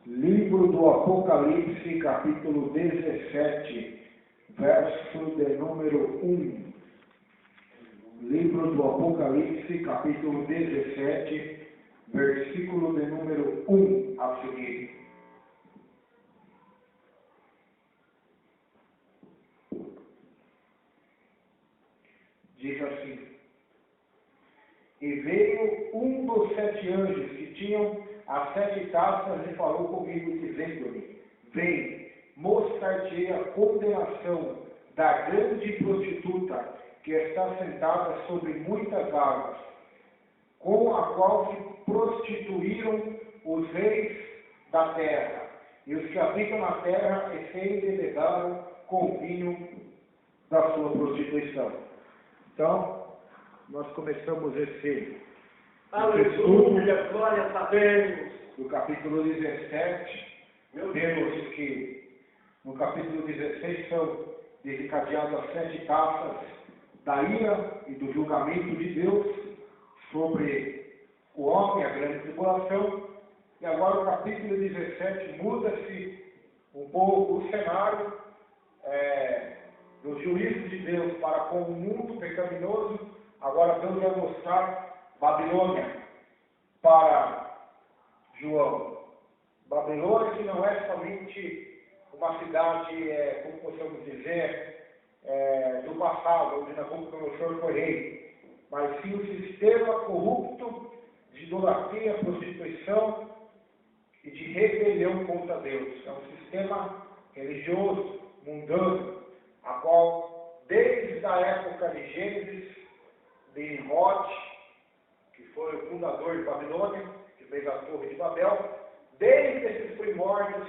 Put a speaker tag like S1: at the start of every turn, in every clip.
S1: Livro do Apocalipse, capítulo 17, verso de número 1. Livro do Apocalipse, capítulo 17, versículo de número 1 a seguir. Diz assim: E veio um dos 7 anjos que tinham as 7 taças e falou comigo, dizendo-me: Vem, mostrar-te a condenação da grande prostituta que está sentada sobre muitas águas, com a qual se prostituíram os reis da terra, e os que habitam na terra e se embebedaram com o vinho da sua prostituição. Então, nós começamos esse
S2: Aleluia, glória a Deus.
S1: do capítulo 17. Vemos que no capítulo 16 são desencadeadas as 7 taças da ira e do julgamento de Deus sobre o homem, a grande tribulação. E agora o capítulo 17 muda-se um pouco o cenário do juízo de Deus para com o mundo pecaminoso. Agora Deus vai mostrar Babilônia para João. Babilônia que não é somente uma cidade, como possamos dizer, do passado, onde Nabucodonosor foi rei, mas sim um sistema corrupto de idolatria, prostituição e de rebelião contra Deus. É um sistema religioso, mundano, a qual, desde a época de Gênesis, de Nimrod, que foi o fundador de Babilônia, que fez a Torre de Babel, desde esses primórdios,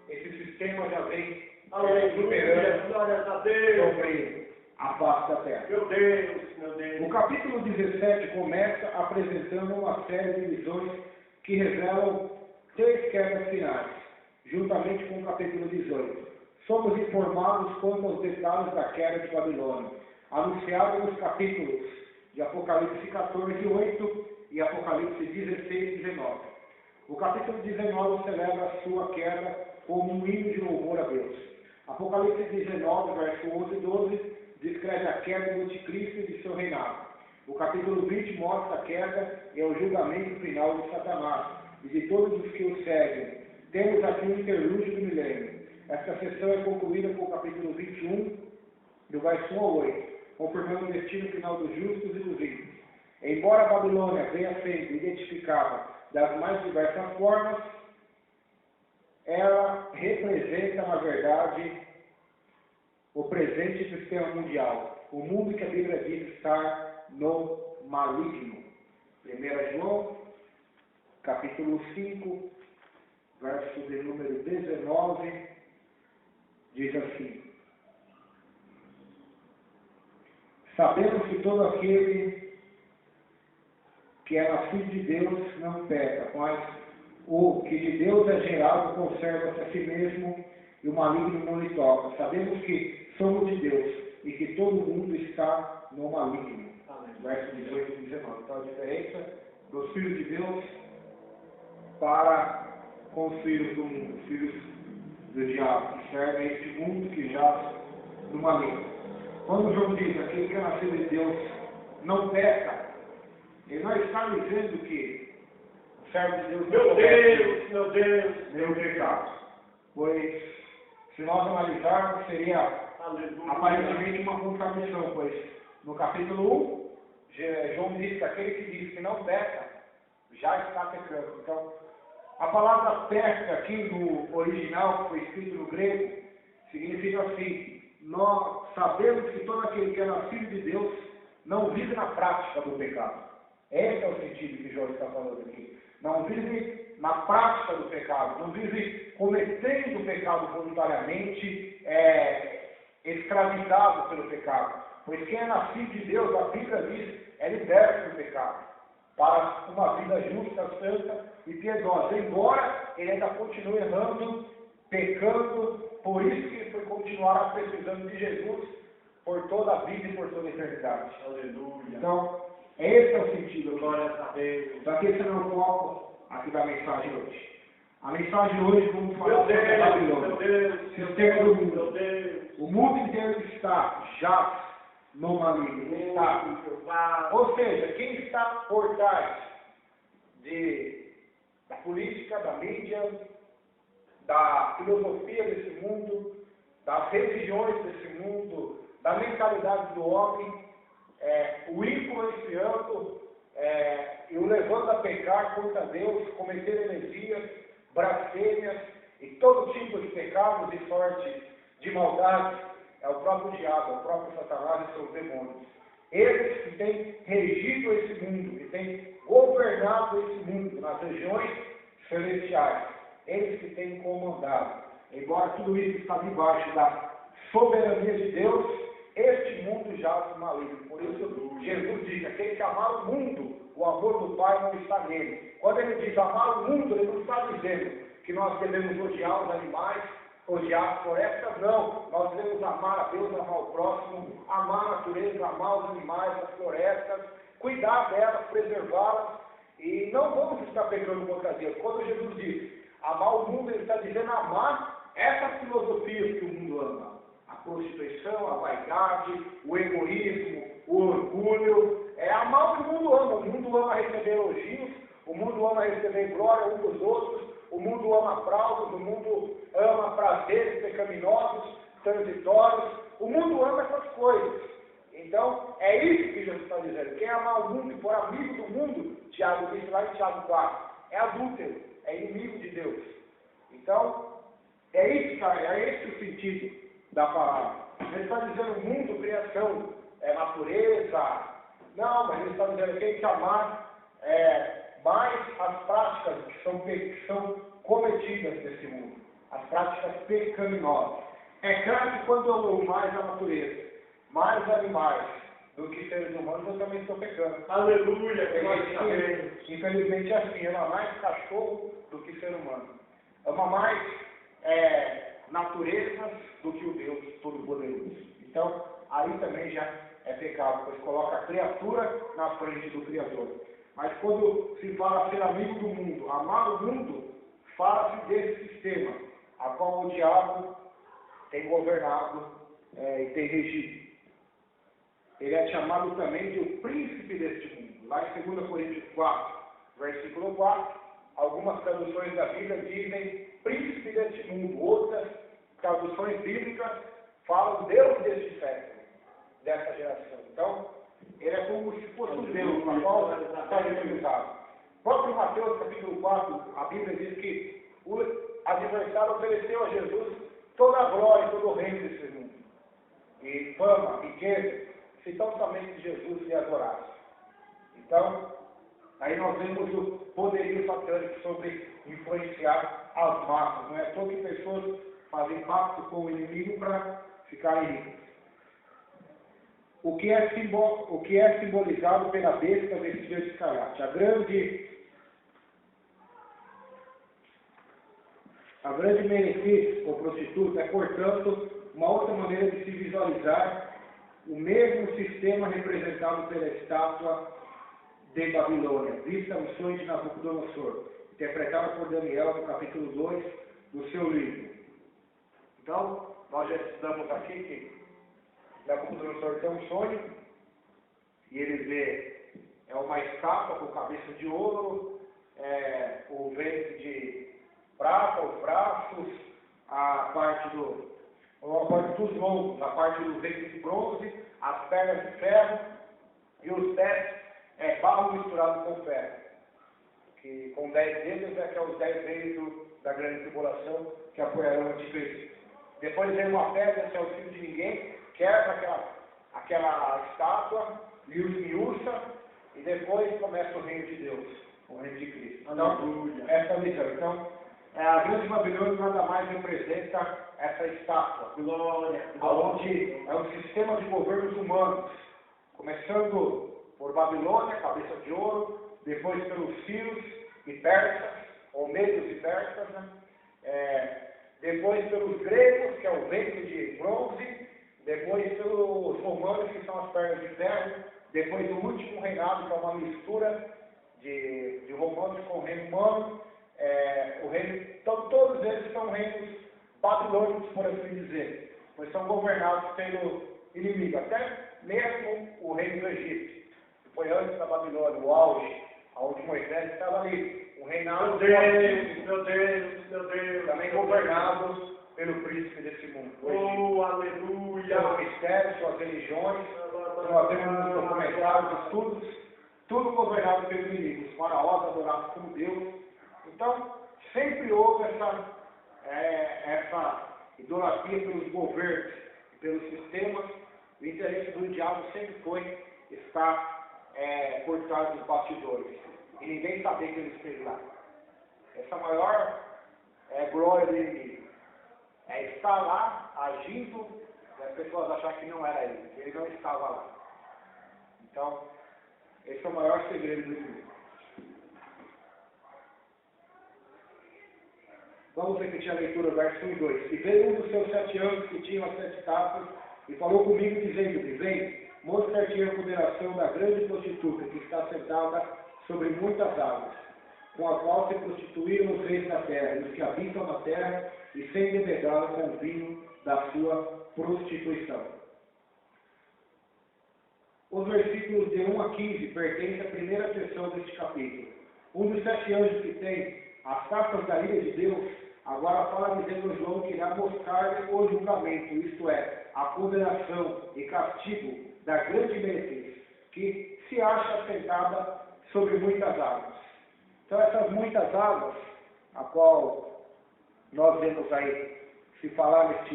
S1: esse sistema já vem
S2: Aleluia, glória a Deus.
S1: sobre a face da terra.
S2: Meu Deus, meu Deus.
S1: O capítulo 17 começa apresentando uma série de visões que revelam 3 quedas finais, juntamente com o capítulo 18. Somos informados quanto aos detalhes da queda de Babilônia, anunciado nos capítulos de Apocalipse 14, 8 e Apocalipse 16, 19. O capítulo 19 celebra a sua queda como um hino de louvor a Deus. Apocalipse 19, verso 11 e 12, descreve a queda do anticristo e de seu reinado. O capítulo 20 mostra a queda e o julgamento final de Satanás e de todos os que o seguem. Temos aqui um interlúdio do milênio. Esta sessão é concluída com o capítulo 21, do verso 1 ao 8, confirmando o destino final dos justos e dos ímpios. Embora a Babilônia venha sendo identificada das mais diversas formas, ela representa, na verdade, o presente sistema mundial, o mundo que a Bíblia diz estar no maligno. 1 João, capítulo 5, verso de número 19, diz assim: Sabemos que todo aquele que é nascido de Deus não peca, mas o que de Deus é gerado conserva-se a si mesmo e o maligno não lhe toca. Sabemos que somos de Deus e que todo mundo está no maligno. Amém. Verso 18 e 19. Então a diferença dos filhos de Deus para com os filhos do mundo, os filhos do diabo, que servem a este mundo que jaz no maligno. Quando João diz aquele que é nascido de Deus não peca, ele não está dizendo que o servo de Deus não comete nenhum pecado. Pois, se nós analisarmos, seria aparentemente uma contradição, pois no capítulo 1, João diz que aquele que diz que não peca, já está pecando. Então, a palavra peca aqui no original, que foi escrito no grego, significa assim: nós sabemos que todo aquele que é nascido de Deus não vive na prática do pecado. Esse é o sentido que João está falando aqui. Não vive na prática do pecado, não vive cometendo o pecado voluntariamente, escravizado pelo pecado. Pois quem é nascido de Deus, a Bíblia diz, é liberto do pecado, para uma vida justa, santa e piedosa. Embora ele ainda continue errando, pecando, por isso que ele foi continuar precisando de Jesus por toda a vida e por toda a eternidade.
S2: Aleluia.
S1: Então, esse é o sentido,
S2: Glória a Deus.
S1: Então aqui esse é o foco aqui da mensagem hoje. A mensagem de hoje, vamos falar
S2: Meu
S1: sobre a
S2: Deus,
S1: Babilônia.
S2: meu Deus,
S1: Sistema do mundo.
S2: meu Deus.
S1: O mundo inteiro está já no maligno. Está.
S2: Está.
S1: Ou seja, quem está por trás da política, da mídia, da filosofia desse mundo, das religiões desse mundo, da mentalidade do homem, o influenciando e o levando a pecar contra Deus, cometer heresias, blasfêmias e todo tipo de pecados e sorte de maldade, é o próprio diabo, é o próprio Satanás e seus demônios. Eles que têm regido esse mundo, que têm governado esse mundo nas regiões celestiais, eles que têm comandado. Embora tudo isso está debaixo da soberania de Deus, este mundo jaz maligno. Por isso, Jesus diz: aquele que amar o mundo, o amor do Pai não está nele. Quando ele diz amar o mundo, ele não está dizendo que nós devemos odiar os animais, odiar as florestas, não. Nós devemos amar a Deus, amar o próximo, amar a natureza, amar os animais, as florestas, cuidar delas, preservá-las, e não vamos estar pecando contra Deus. Quando Jesus diz amar o mundo, ele está dizendo amar essas filosofias que o mundo ama. A prostituição, a vaidade, o egoísmo, o orgulho. É amar o que o mundo ama. O mundo ama receber elogios, o mundo ama receber glória um dos outros, o mundo ama aplausos, o mundo ama prazeres pecaminosos, transitórios. O mundo ama essas coisas. Então, é isso que Jesus está dizendo. Quem amar o mundo e for amigo do mundo, Tiago diz lá em Tiago 4, é adúltero, é inimigo de Deus. Então, é esse o sentido da palavra. Ele está dizendo mundo, criação, natureza. Não, mas ele está dizendo que tem que amar mais as práticas que são cometidas nesse mundo. As práticas pecaminosas. É claro que quando eu amo mais a natureza, mais animais do que seres humanos, eu também estou pecando.
S2: Aleluia.
S1: Infelizmente é assim, ama mais cachorro do que ser humano. Ama mais naturezas do que o Deus Todo-Poderoso. Então, aí também já é pecado, pois coloca a criatura na frente do Criador. Mas quando se fala ser amigo do mundo, amar o mundo, fala-se desse sistema, a qual o diabo tem governado e tem regido. Ele é chamado também de o príncipe deste mundo. Lá em 2 Coríntios 4, versículo 4, algumas traduções da Bíblia dizem príncipe deste mundo. Outras traduções bíblicas falam Deus deste século, dessa geração. Então, ele é como se fosse um Deus, na qual está representado. O próprio Mateus, capítulo 4, a Bíblia diz que o adversário ofereceu a Jesus toda a glória e todo o reino desse mundo. E fama, riqueza, se tão somente Jesus lhe adorasse. Então, aí nós vemos o poderio satânico sobre influenciar as massas. Não é todo que pessoas fazem pacto com o inimigo para ficarem ricos. O que é simbolizado pela besta vestida de escarlate. A grande meretriz ou prostituta é, portanto, uma outra maneira de se visualizar o mesmo sistema representado pela estátua de Babilônia, vista no sonho de Nabucodonosor, interpretado por Daniel no capítulo 2 do seu livro. Então, nós já estudamos aqui que Nabucodonosor tem um sonho e ele vê uma estátua com cabeça de ouro, o ventre de prata, os braços, a parte dos lombos, a parte do ventre de bronze, as pernas de ferro e os pés barro misturado com ferro. Que com 10 dedos que é os 10 reis da grande tribulação que apoiarão o anticristo. Depois vem uma pedra, que é o filho de ninguém, quebra aquela estátua e os miúça, e depois começa o reino de Deus, o reino de Cristo. Então, essa missão. Então, a grande Babilônia nada mais representa essa estátua, onde é um sistema de governos humanos, começando por Babilônia, cabeça de ouro, depois pelos sírios e persas, ou medos e persas, depois pelos gregos, que é o ventre de bronze, depois pelos romanos, que são as pernas de ferro, depois o último reinado, que é uma mistura de romanos com o reino humano, o reino todos eles são reinos babilônicos, por assim dizer, pois são governados pelo inimigo, até mesmo o reino do Egito, que foi antes da Babilônia, o auge, onde Moisés estava ali, um reinado
S2: Meu Deus,
S1: também governado pelo príncipe desse mundo.
S2: oh, aleluia,
S1: Seus mistérios, suas religiões, nós temos nos documentários, estudos, tudo governado pelo inimigo, os faraós adorados como Deus. Então, sempre houve essa idolatria pelos governos, pelos sistemas. O interesse do diabo sempre foi estar por trás dos bastidores e ninguém sabia que ele esteve lá. Essa maior glória do inimigo é estar lá agindo e as pessoas acharem que não era ele não estava lá. Então, esse é o maior segredo do inimigo. Vamos repetir a leitura, verso 1 e 2. E veio um dos seus 7 anos que tinha as 7 taças e falou comigo, dizendo-me: vem, mostra-te a condenação da grande prostituta que está sentada sobre muitas águas, com a qual se prostituíram os reis da terra e os que habitam na terra, e se embebedaram com o vinho da sua prostituição. Os versículos de 1 a 15 pertencem à primeira seção deste capítulo. Um dos 7 anjos que tem as taças da ira de Deus, agora fala dizendo a João que irá mostrar o julgamento, isto é, a condenação e castigo da grande meretriz, que se acha sentada sobre muitas águas. Então essas muitas águas, a qual nós vemos aí se falar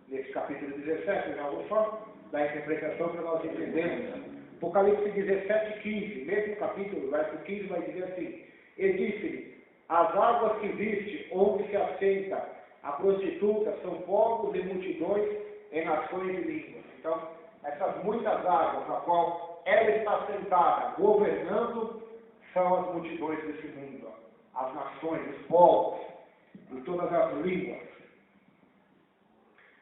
S1: nesse capítulo 17, já vou só dar interpretação para nós entendermos. Apocalipse 17, 15, mesmo capítulo, verso 15, vai dizer assim: e disse-lhe: as águas que viste, onde se assenta a prostituta, são povos e multidões em nações e línguas. Então, essas muitas águas, a qual ela está sentada, governando, são as multidões desse mundo, as nações, os povos e todas as línguas.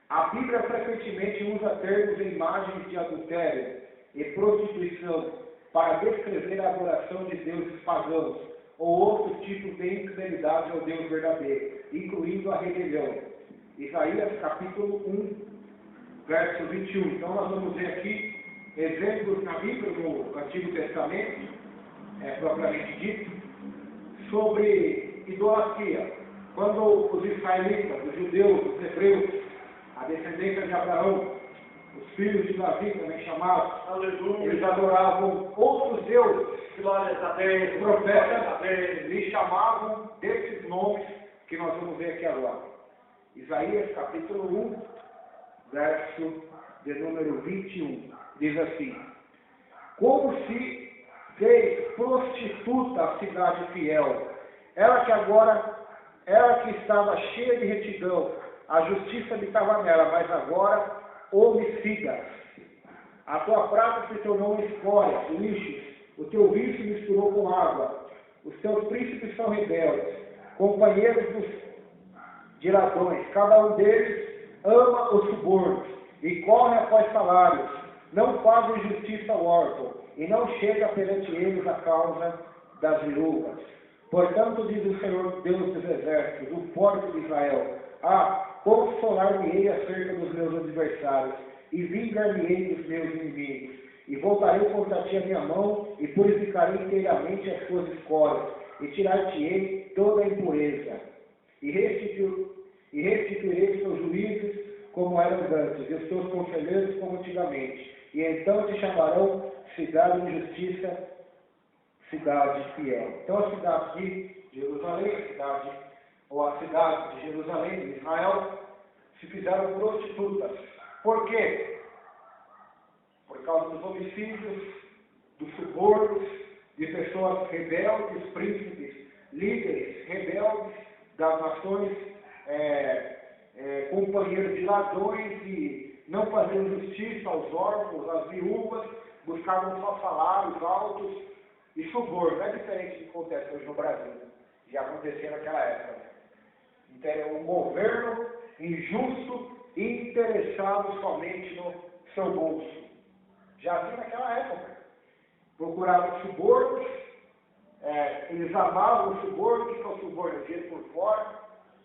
S1: A Bíblia frequentemente usa termos e imagens de adultério e prostituição para descrever a adoração de deuses pagãos ou outro tipo de infidelidade ao Deus verdadeiro, incluindo a rebelião. Isaías capítulo 1, verso 21. Então nós vamos ver aqui exemplos na Bíblia, no Antigo Testamento, propriamente dito, sobre idolatria. Quando os israelitas, os judeus, os hebreus, a descendência de Abraão, os filhos de Davi, também chamados,
S2: aleluia,
S1: eles adoravam outros deuses.
S2: glórias a Deus,
S1: Os profetas lhe chamavam desses nomes que nós vamos ver aqui agora. Isaías capítulo 1, verso de número 21, diz assim: como se fez prostituta a cidade fiel, ela que estava cheia de retidão, a justiça habitava nela, mas agora homicidas. A tua prata se tornou escória, lixos, o teu vício misturou com água, os teus príncipes são rebeldes, companheiros de ladrões, cada um deles ama os subornos e corre após salários, não fazem justiça ao órfão e não chega perante eles a causa das viúvas. Portanto, diz o Senhor Deus dos exércitos, o forte de Israel: consolar-me-ei acerca dos meus adversários, e vingar-me-ei dos meus inimigos, e voltarei contra ti a minha mão, e purificarei inteiramente as tuas escórias, e tirar-te-ei toda a impureza, e restituirei os teus juízes como eram antes, e os teus conselheiros como antigamente, e então te chamarão cidade de justiça, cidade fiel. Então a cidade de Jerusalém, a cidade de Jerusalém, de Israel, se fizeram prostitutas. Por quê? Por causa dos homicídios, dos subornos, de pessoas rebeldes, príncipes, líderes rebeldes das nações, companheiros de ladrões, e não faziam justiça aos órfãos, às viúvas, buscavam só salários altos e suborno. É diferente do que acontece hoje no Brasil, já acontecia naquela época. Então, um governo injusto e interessado somente no seu bolso. Já havia naquela época. Procuravam subornos, eles amavam o suborno. O que é o suborno? Dinheiro por fora,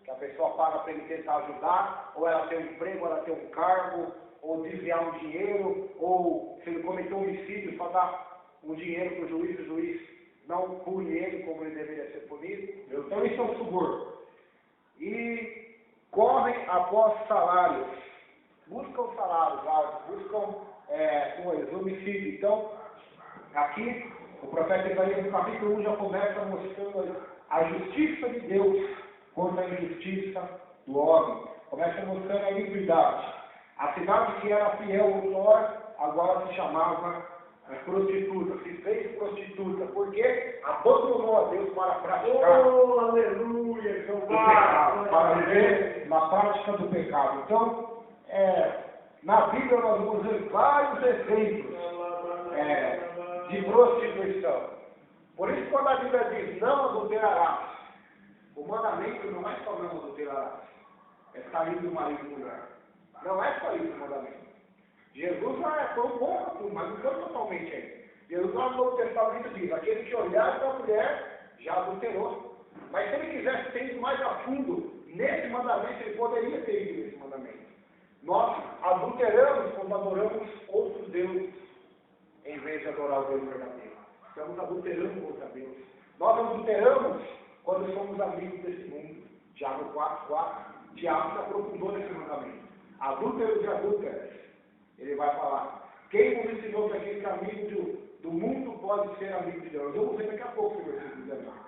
S1: que a pessoa paga para ele tentar ajudar, ou ela tem um emprego, ou ela tem um cargo, ou desviar um dinheiro, ou se ele cometeu um homicídio, só dar um dinheiro para o juiz não pune ele como ele deveria ser punido. Então isso é um suborno. E correm após salários, buscam salários altos, buscam coisas, homicídio. Então, aqui, o profeta Isaías, no capítulo 1, já começa mostrando a justiça de Deus contra a injustiça do homem. Começa mostrando a iniquidade. A cidade que era fiel outrora, agora se chamava prostituta, se fez prostituta, porque abandonou a Deus para praticar
S2: Oh, aleluia,
S1: o pecado, para viver na prática do pecado. Então, na Bíblia nós vamos ver vários exemplos de prostituição. Por isso, quando a Bíblia diz não adulterarás, o mandamento não é só não adulterarás, é sair do marido e mulher. Não é só isso o mandamento. Jesus foi um pouco, mas não foi totalmente ainda. Jesus lá no Novo Testamento diz, aquele que olhar para a mulher já adulterou. Mas se ele quisesse ter ido mais a fundo nesse mandamento, ele poderia ter ido nesse mandamento. Nós adulteramos quando adoramos outros deuses, em vez de adorar o Deus verdadeiro. Estamos adulterando contra Deus. Nós adulteramos quando somos amigos desse mundo. Tiago 4:4. Tiago se aprofundou nesse mandamento. Adúlteros e adúlteras. Ele vai falar, quem nos ensinou que aquele amigo do mundo pode ser amigo de Deus? Vamos ver daqui a pouco esse versículo 19.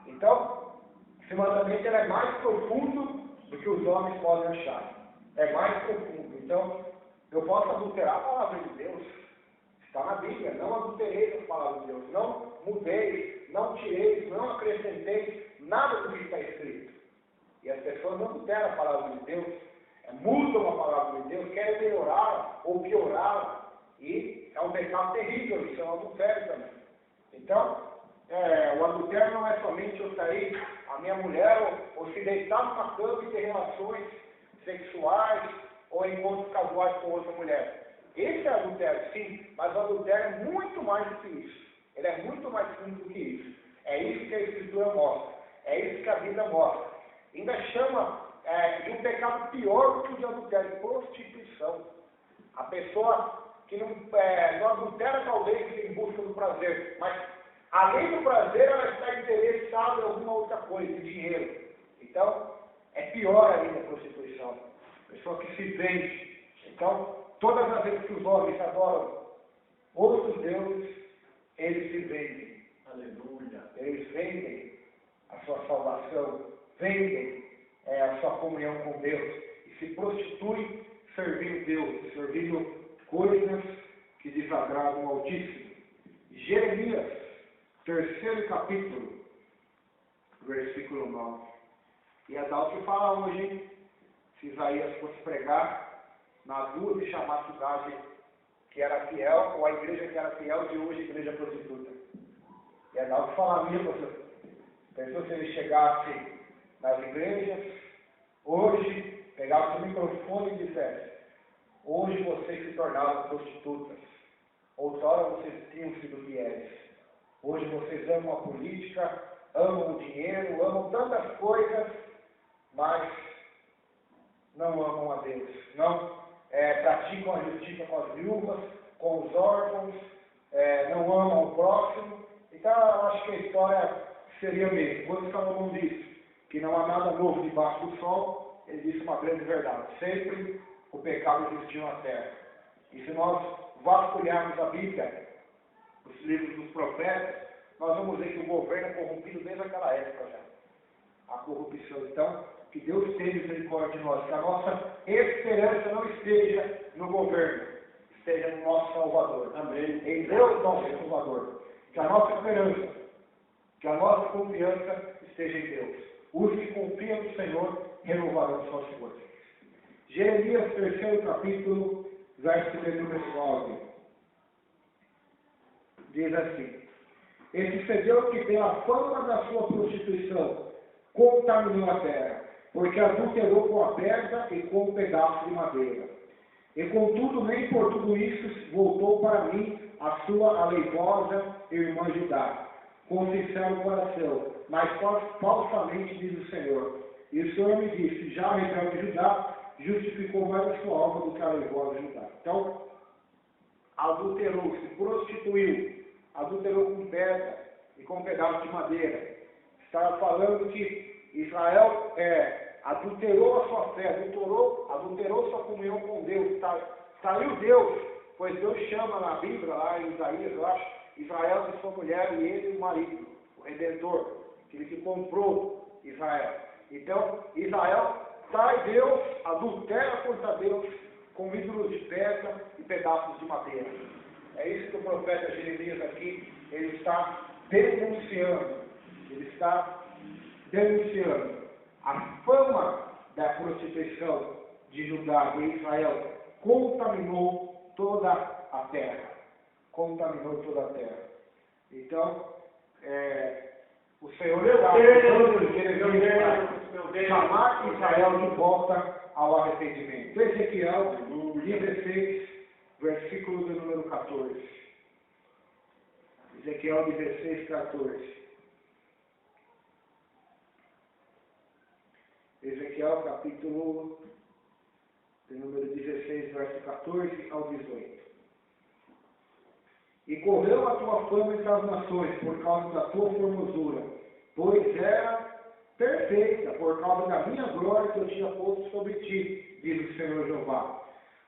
S1: Então, esse mandamento é mais profundo do que os homens podem achar. É mais profundo. Então, eu posso adulterar a palavra de Deus. Está na Bíblia. Não adulterei a palavra de Deus. Não mudei, não tirei, não acrescentei nada do que está escrito. E as pessoas não adulteram a palavra de Deus. Mudam a palavra de Deus, querem melhorá-la ou piorá-la. E é um pecado terrível, isso é um adultério também. Então, o adultério não é somente eu sair a minha mulher ou se deitar numa cama e ter relações sexuais ou encontros casuais com outra mulher. Esse é adultério, sim, mas o adultério é muito mais do que isso. Ele é muito mais fundo do que isso. É isso que a Escritura mostra. É isso que a Bíblia mostra. Ainda chama de um pecado pior do que o de adultério, prostituição. A pessoa que não adultera talvez em busca do prazer, mas além do prazer ela está interessada em alguma outra coisa, em dinheiro. Então, é pior ainda a prostituição. A pessoa que se vende. Então, todas as vezes que os homens adoram outros deuses, eles se vendem. Aleluia. Eles vendem a sua salvação, vendem a sua comunhão com Deus e se prostituem servindo Deus, servindo coisas que desagradam o Altíssimo. Jeremias, 3º capítulo, versículo 9. E é da o que fala hoje, hein? Se Isaías fosse pregar nas ruas e chamar a cidade que era fiel, ou a igreja que era fiel, de hoje a igreja prostituta. E é da o que falaria, professor. Pensou se ele chegasse nas igrejas, hoje, pegasse o microfone e dissesse, hoje vocês se tornaram prostitutas. Outrora vocês tinham sido fiéis. Hoje vocês amam a política, amam o dinheiro, amam tantas coisas, mas não amam a Deus. Não praticam a justiça com as viúvas, com os órfãos, não amam o próximo. Então eu acho que a história seria a mesma. Quando Salomão disse que não há nada novo debaixo do sol, ele disse uma grande verdade. Sempre o pecado existiu na terra. E se nós vasculharmos a Bíblia, os livros dos profetas, nós vamos ver que o governo é corrompido desde aquela época já. A corrupção. Então, que Deus tenha misericórdia de nós. Que a nossa esperança não esteja no governo, esteja no nosso Salvador. Amém. Em Deus, nosso Salvador. Que a nossa esperança, que a nossa confiança esteja em Deus. Os que confiam no Senhor renovarão suas forças. Jeremias, 3º capítulo, versículo 9. Diz assim: e sucedeu que pela fama da sua prostituição contaminou a terra, porque adulterou com a pedra e com um pedaço de madeira. E contudo, nem por tudo isso voltou para mim a sua aleivosa irmã Judá, com sincero coração, mas falsamente diz o Senhor. E o Senhor me disse, já o rebelde Judá justificou mais a sua alma do que a leivosa Judá. Então, adulterou, se prostituiu, adulterou com pedra e com um pedaço de madeira. Estava falando que Israel adulterou a sua fé, adulterou sua comunhão com Deus, saiu Deus, pois Deus chama na Bíblia, lá em Isaías, eu acho, Israel de sua mulher e ele o marido, o Redentor, aquele que comprou Israel. Então, Israel sai Deus, adultera contra Deus, com ídolos de pedra e pedaços de madeira. É isso que o profeta Jeremias aqui, ele está denunciando. Ele está denunciando a fama da prostituição de Judá e Israel contaminou toda a terra. Contaminou toda a terra. Então, o Senhor está chamar Israel de volta ao arrependimento. Ezequiel 16, versículo do número 14. Ezequiel 16, 14. Ezequiel capítulo de número 16, verso 14 ao 18. E correu a tua fama entre as nações por causa da tua formosura, pois era perfeita por causa da minha glória que eu tinha posto sobre ti, diz o Senhor Jeová.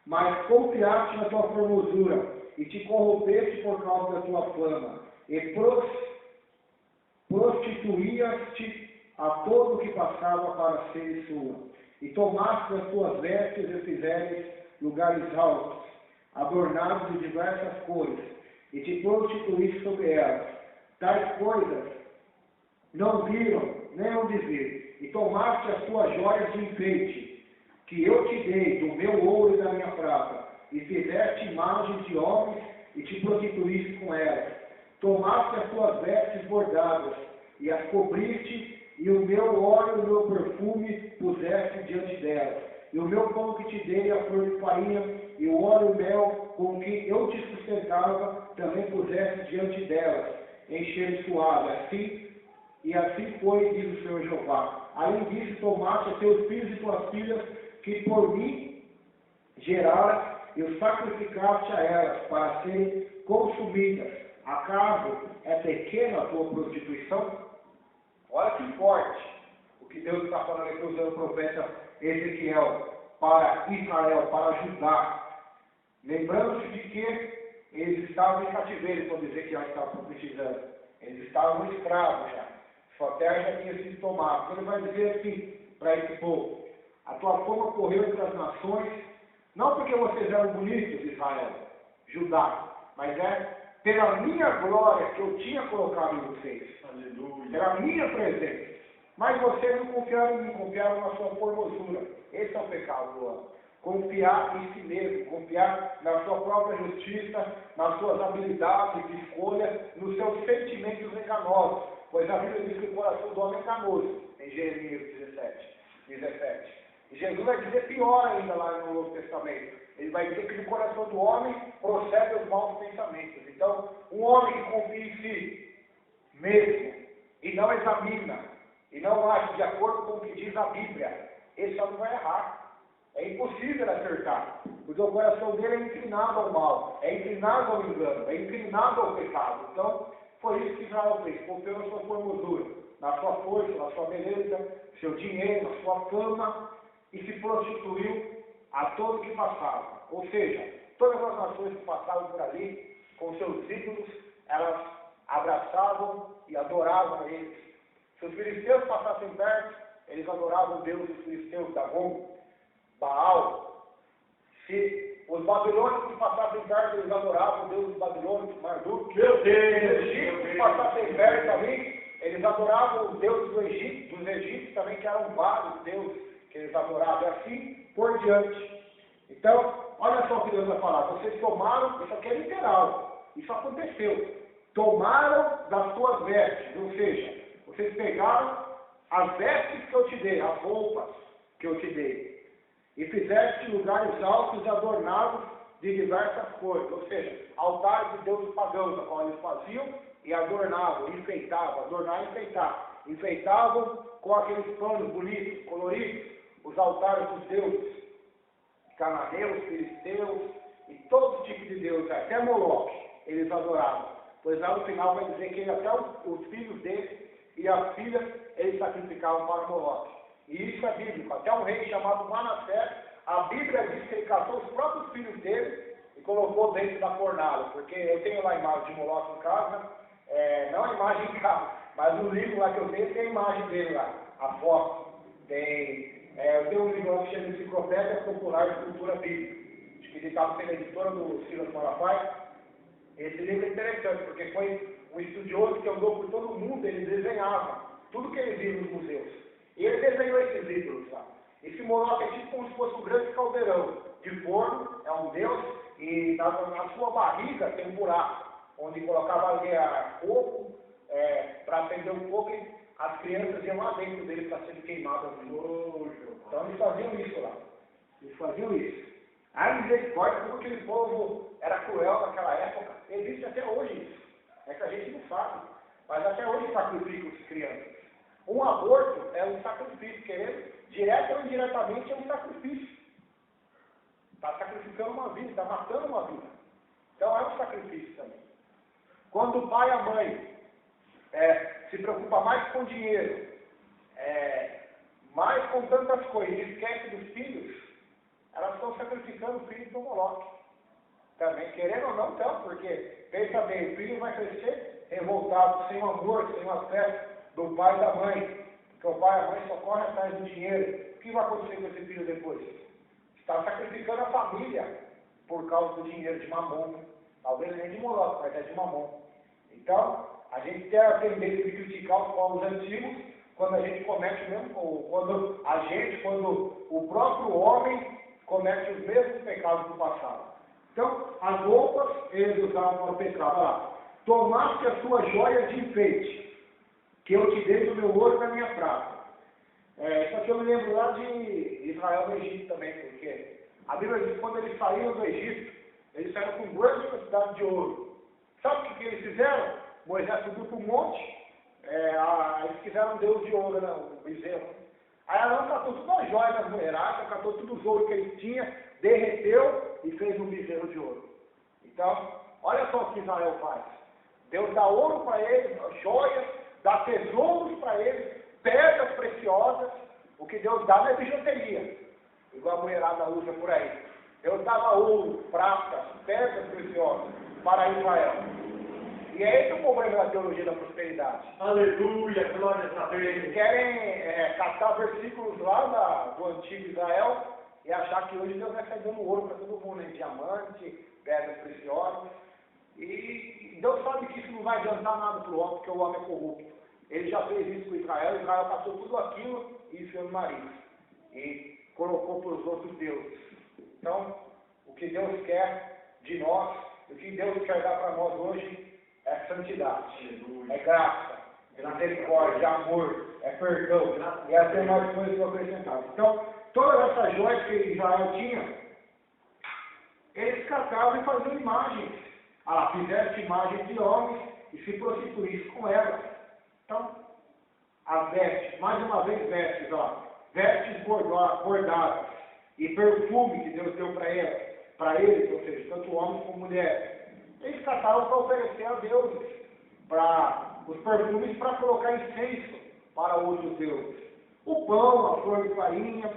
S1: Mas confiaste na tua formosura e te corrompeste por causa da tua fama e prostituías-te a todo o que passava para ser sua. E tomaste as tuas vestes e fizeres lugares altos, adornados de diversas cores, e te prostituíste sobre elas. Tais coisas não viram, nem hão de ver. E tomaste as tuas joias de enfeite, que eu te dei do meu ouro e da minha prata, e fizeste imagens de homens, e te prostituíste com elas. Tomaste as tuas vestes bordadas, e as cobriste, e o meu óleo e o meu perfume puseste diante delas. E o meu pão que te dei, a flor de farinha, e o óleo e o mel com que eu te sustentava, também puseste diante delas, em cheiro suave. Assim foi, diz o Senhor Jeová. Além disso, tomaste teus filhos e tuas filhas, que por mim geraram, e os sacrificaste a elas, para serem consumidas. Acaso é pequena a tua prostituição? Olha que forte o que Deus está falando aqui usando o profeta Ezequiel para Israel, para Judá. Lembrando-se de que eles estavam em cativeiro quando Ezequiel estava profetizando. Eles estavam escravos já. Sua terra já tinha sido tomada. Ele vai dizer assim para esse povo: a tua fama correu entre as nações, não porque vocês eram bonitos, Israel, Judá, mas pela minha glória que eu tinha colocado em vocês. Aleluia. Pela minha presença. Mas vocês não confiaram em mim, confiaram na sua formosura. Esse é o pecado do homem. Confiar em si mesmo, confiar na sua própria justiça, nas suas habilidades de escolha, nos seus sentimentos enganosos. Pois a Bíblia diz que o coração do homem é enganoso, em Jeremias 17. E Jesus vai dizer pior ainda lá no Novo Testamento. Ele vai dizer que do coração do homem procede os maus pensamentos. Então, um homem que confia em si mesmo e não examina, e não age de acordo com o que diz a Bíblia, esse homem vai errar. É impossível acertar, porque o coração dele é inclinado ao mal, é inclinado ao engano, é inclinado ao pecado. Então, foi isso que Israel fez, confiou na sua formosura, na sua força, na sua beleza, seu dinheiro, na sua fama, e se prostituiu a todo que passava. Ou seja, todas as nações que passavam por ali, com seus ídolos, elas abraçavam e adoravam eles. Se os filisteus passassem perto, eles adoravam o Deus dos filisteus, Dagon, Baal. Se os babilônios que passassem perto, eles adoravam o Deus dos babilônios, Marduk.
S2: Meu Deus!
S1: Se os egípcios que passassem perto ali, eles adoravam os deuses dos egípcios também, que eram vários deuses que eles adoravam, e assim por diante. Então, olha só o que Deus vai falar. Vocês tomaram, isso aqui é literal, isso aconteceu. Tomaram das suas vestes, ou seja, vocês pegaram as vestes que eu te dei, as roupas que eu te dei, e fizeste lugares altos adornados de diversas cores, ou seja, altares de deuses pagãos, a qual eles faziam e adornavam, enfeitavam, adornar e enfeitar. enfeitavam com aqueles panos bonitos, coloridos, os altares dos deuses, cananeus, filisteus e todo tipo de deuses, até Moloque, eles adoravam. Pois lá no final vai dizer que até os filhos dele e as filhas, eles sacrificavam para Moloque. E isso é bíblico. Até um rei chamado Manassés, a Bíblia diz que ele caçou os próprios filhos dele e colocou dentro da fornalha. Porque eu tenho lá a imagem de Moloque em casa, não a imagem em casa, mas no livro lá que eu tenho, tem a imagem dele lá, a foto. Eu tenho um livro lá que chama Enciclopédia Popular de Cultura Bíblica, acho que editado pela editora do Silas Malafaia. Esse livro é interessante, porque foi um estudioso que andou por todo o mundo, ele desenhava tudo que ele viu nos museus. E ele desenhou esses ídolos lá. Esse Moloque é tipo como se fosse um grande caldeirão de forno, é um deus, e na sua barriga tem um buraco, onde colocava ali fogo, para acender o fogo, e as crianças iam lá dentro dele para serem queimadas. Então eles faziam isso lá. Eles faziam isso. A misericórdia, como aquele povo era cruel naquela época, existe até hoje isso. É que a gente não sabe. Mas até hoje sacrificam as crianças. Um aborto é um sacrifício, querendo, direto ou indiretamente é um sacrifício. Está sacrificando uma vida, está matando uma vida. Então é um sacrifício também. Quando o pai e a mãe se preocupa mais com dinheiro, mais com tantas coisas, e esquece dos filhos, elas estão sacrificando o filho do Moloque. Também, querendo ou não, então, porque, pensa bem, o filho vai crescer revoltado, sem o amor, sem o afeto do pai e da mãe. Porque o pai e a mãe só correm atrás do dinheiro. O que vai acontecer com esse filho depois? Está sacrificando a família por causa do dinheiro de Mamon. Talvez nem de Moloque, mas é de Mamon. Então, a gente tem a tendência de criticar os povos antigos quando a gente comete o mesmo, ou quando o próprio homem comete os mesmos pecados do passado. Então, as roupas, eles usavam para o pecado. Olha lá, tomaste a sua joia de enfeite, que eu te dei do meu ouro e da minha prata. Isso aqui eu me lembro lá de Israel no Egito também, porque a Bíblia diz que quando eles saíram do Egito, eles saíram com grande quantidade de ouro. Sabe o que eles fizeram? Moisés subiu para o monte, eles fizeram um deus de ouro, né, um bezerro. Aí Arão catou tudo as joias das mulheradas, catou tudo os ouros que eles tinham, derreteu e fez um bezerro de ouro. Então, olha só o que Israel faz. Deus dá ouro para eles, joias, dá tesouros para eles, pedras preciosas. O que Deus dá não é bijuteria, igual a mulherada usa por aí. Deus dava ouro, prata, pedras preciosas para Israel. E é esse o problema da teologia da prosperidade.
S2: Aleluia, glórias a Deus.
S1: Eles querem catar versículos lá do antigo Israel e achar que hoje Deus vai sair dando ouro para todo mundo, né? Diamante, pedras preciosas. E Deus sabe que isso não vai adiantar nada para o homem, porque o homem é corrupto. Ele já fez isso com Israel passou tudo aquilo e enfiou no nariz. E colocou para os outros deuses. Então, o que Deus quer de nós, o que Deus quer dar para nós hoje, é santidade, é graça, é misericórdia, é amor, é perdão, e as demais coisas que eu acrescentava. Então, todas essas joias que Israel tinha, eles catavam e faziam imagens. Fizesse imagens de homens e se prostituísse com elas. Então, as vestes, mais uma vez vestes, vestes bordadas e perfume que Deus deu para eles, ou seja, tanto homens como mulheres. Eles catavam para oferecer a deuses, para os perfumes para colocar incenso para outros deuses. O pão, a flor de farinha.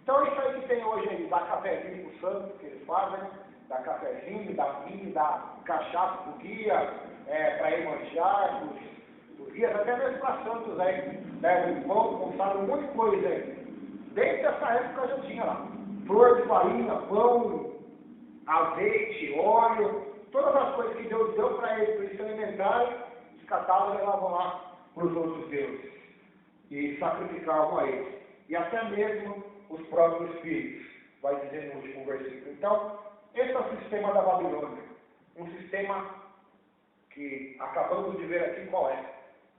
S1: Então isso aí que tem hoje aí, dá cafezinho para o santo, que eles fazem, dá cafezinho, dá vinho, dá cachaça para o guia, para Iemanjá, os guias, até mesmo para santos aí, levam pão, consagram um monte de coisa aí. Desde essa época já tinha lá, flor de farinha, pão, azeite, óleo, todas as coisas que Deus deu para eles se alimentarem, os catavam e levavam lá para os outros deuses. E sacrificavam a eles. E até mesmo os próprios filhos, vai dizer no último versículo. Então, esse é o sistema da Babilônia. Um sistema que acabamos de ver aqui qual é.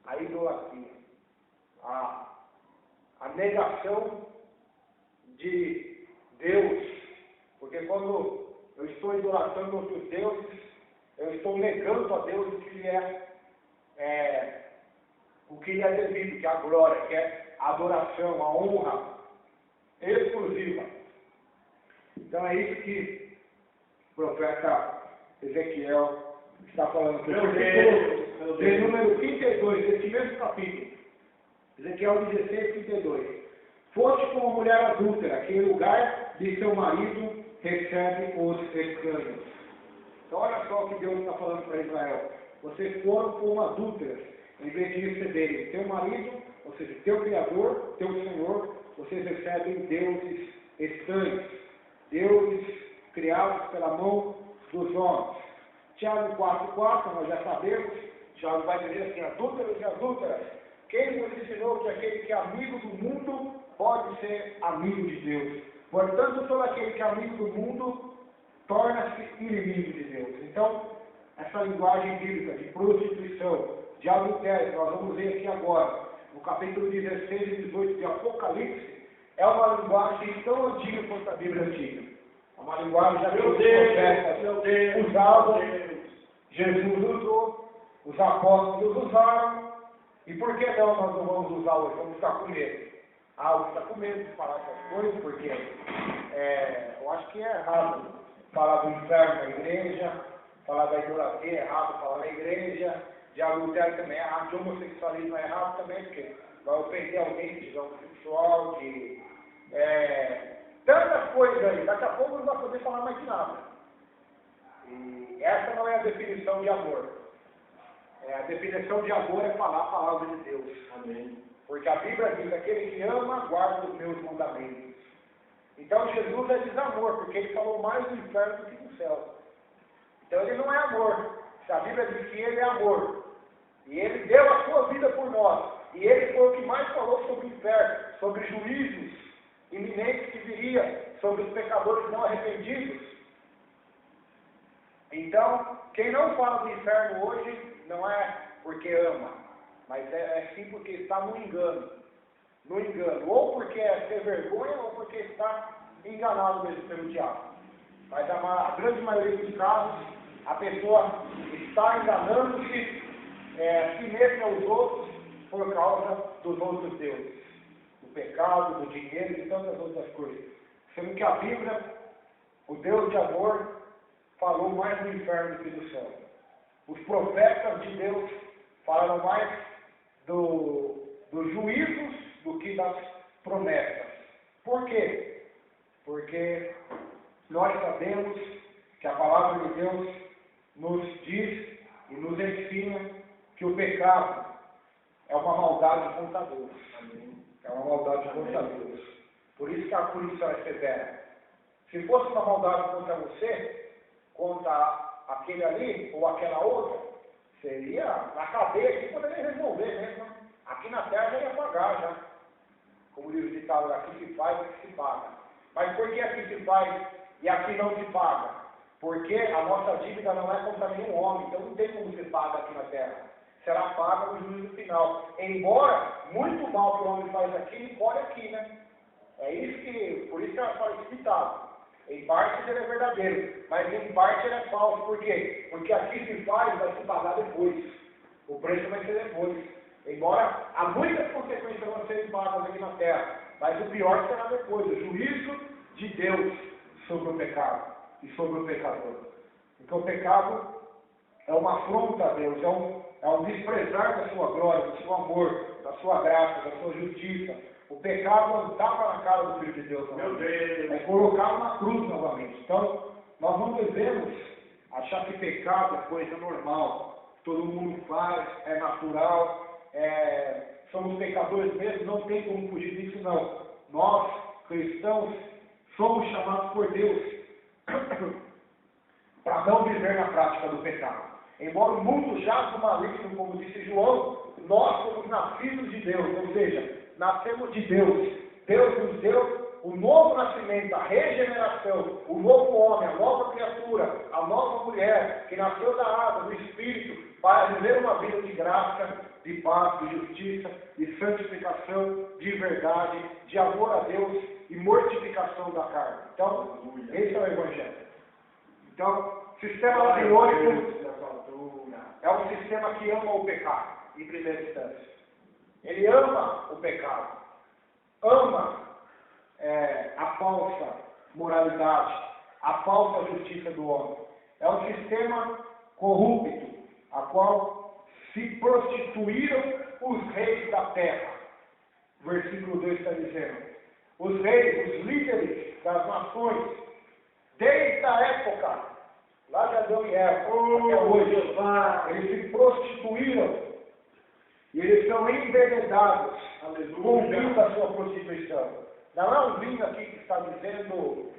S1: A idolatria. A negação de Deus. Porque quando eu estou idolatrando outros deuses, eu estou negando a Deus que Ele é o que lhe é devido, que é a glória, que é a adoração, a honra exclusiva. Então é isso que o profeta Ezequiel está falando. De número 32, desse mesmo capítulo. Ezequiel 16, 32. Foste como mulher adúltera, que em lugar de seu marido recebe os estranhos. Então olha só o que Deus está falando para Israel. Vocês foram como adúlteras, em vez de receberem teu marido, ou seja, teu Criador, teu Senhor, vocês recebem deuses estranhos, deuses criados pela mão dos homens. Tiago 4,4, nós já sabemos, Tiago vai dizer assim, adúlteros e adúlteras, quem vos ensinou que aquele que é amigo do mundo pode ser amigo de Deus? Portanto, todo aquele que é amigo do mundo torna-se inimigo de Deus. Então, essa linguagem bíblica de prostituição, de adultério, que nós vamos ver aqui agora, no capítulo 16 e 18 de Apocalipse, é uma linguagem tão antiga quanto a Bíblia antiga. É uma linguagem já que os profetas usavam, Jesus usou, os apóstolos usaram, e por que não nós não vamos usar hoje? Vamos ficar com medo. Você está com medo de falar essas coisas, porque eu acho que é errado falar do inferno na igreja, falar da idolatria é errado, falar na igreja, de adultério também é errado, de homossexualismo é errado também, porque vai ofender alguém que tiver homossexual, de tantas coisas aí, daqui a pouco não vai poder falar mais de nada. E essa não é a definição de amor. A definição de amor é falar a palavra de Deus. Amém. Porque a Bíblia diz, aquele que ama, guarda os meus mandamentos. Então Jesus é desamor, porque ele falou mais do inferno do que do céu. Então ele não é amor. Se a Bíblia diz que ele é amor, e ele deu a sua vida por nós, e ele foi o que mais falou sobre o inferno, sobre juízos iminentes que viria, sobre os pecadores não arrependidos. Então, quem não fala do inferno hoje, não é porque ama, mas é sim porque está no engano. No engano. Ou porque é ter vergonha, ou porque está enganado mesmo pelo diabo. Mas a grande maioria dos casos, a pessoa está enganando-se a si mesma aos outros por causa dos outros deuses. Do pecado, do dinheiro e tantas outras coisas. Sendo que a Bíblia, o Deus de amor, falou mais do inferno do que do céu. Os profetas de Deus falaram mais dos juízos do que das promessas. Por quê? Porque nós sabemos que a palavra de Deus nos diz e nos ensina que o pecado é uma maldade contra Deus. É uma maldade contra Deus. Por isso que a punição é severa. Se fosse uma maldade contra você, contra aquele ali ou aquela outra, seria na cadeia que poderia resolver mesmo. Aqui na terra já ia pagar já. Como diz o ditado, aqui se faz e aqui se paga. Mas por que aqui se faz e aqui não se paga? Porque a nossa dívida não é contra nenhum homem, então não tem como se paga aqui na terra. Será paga no juízo final. Embora muito mal que o homem faz aqui, pode aqui, né? É isso que, por isso que ela fala esse ditado. Em parte ele é verdadeiro, mas em parte ele é falso. Por quê? Porque aqui se faz, vai se pagar depois. O preço vai ser depois. Embora há muitas consequências vão serem pagas aqui na terra, mas o pior será depois, o juízo de Deus sobre o pecado e sobre o pecador. Porque o pecado é uma afronta a Deus, é um desprezar da sua glória, do seu amor, da sua graça, da sua justiça. O pecado é um tapa na cara do Filho de Deus. É colocá-lo na cruz novamente. Então, nós não devemos achar que pecado é coisa normal. Todo mundo faz, é natural, somos pecadores mesmo, não tem como fugir disso não. Nós, cristãos, somos chamados por Deus para não viver na prática do pecado. Embora o mundo jaz do maligno, como disse João, nós somos nascidos de Deus, ou seja, nascemos de Deus. Deus nos deu o novo nascimento, a regeneração, o novo homem, a nova criatura, a nova mulher, que nasceu da água, do Espírito, para viver uma vida de graça, de paz, de justiça, de santificação, de verdade, de amor a Deus e mortificação da carne. Então, esse é o Evangelho. Então, sistema babilônico é um sistema que ama o pecado, em primeira instância. Ele ama o pecado, ama a falsa moralidade, a falsa justiça do homem. É um sistema corrupto, a qual se prostituíram os reis da terra. Versículo 2 está dizendo: os reis, os líderes das nações, desde a época, lá de Adão e Eva, até hoje, eles se prostituíram. E eles são envenenados com o vinho da sua prostituição. Não é um vinho aqui que está dizendo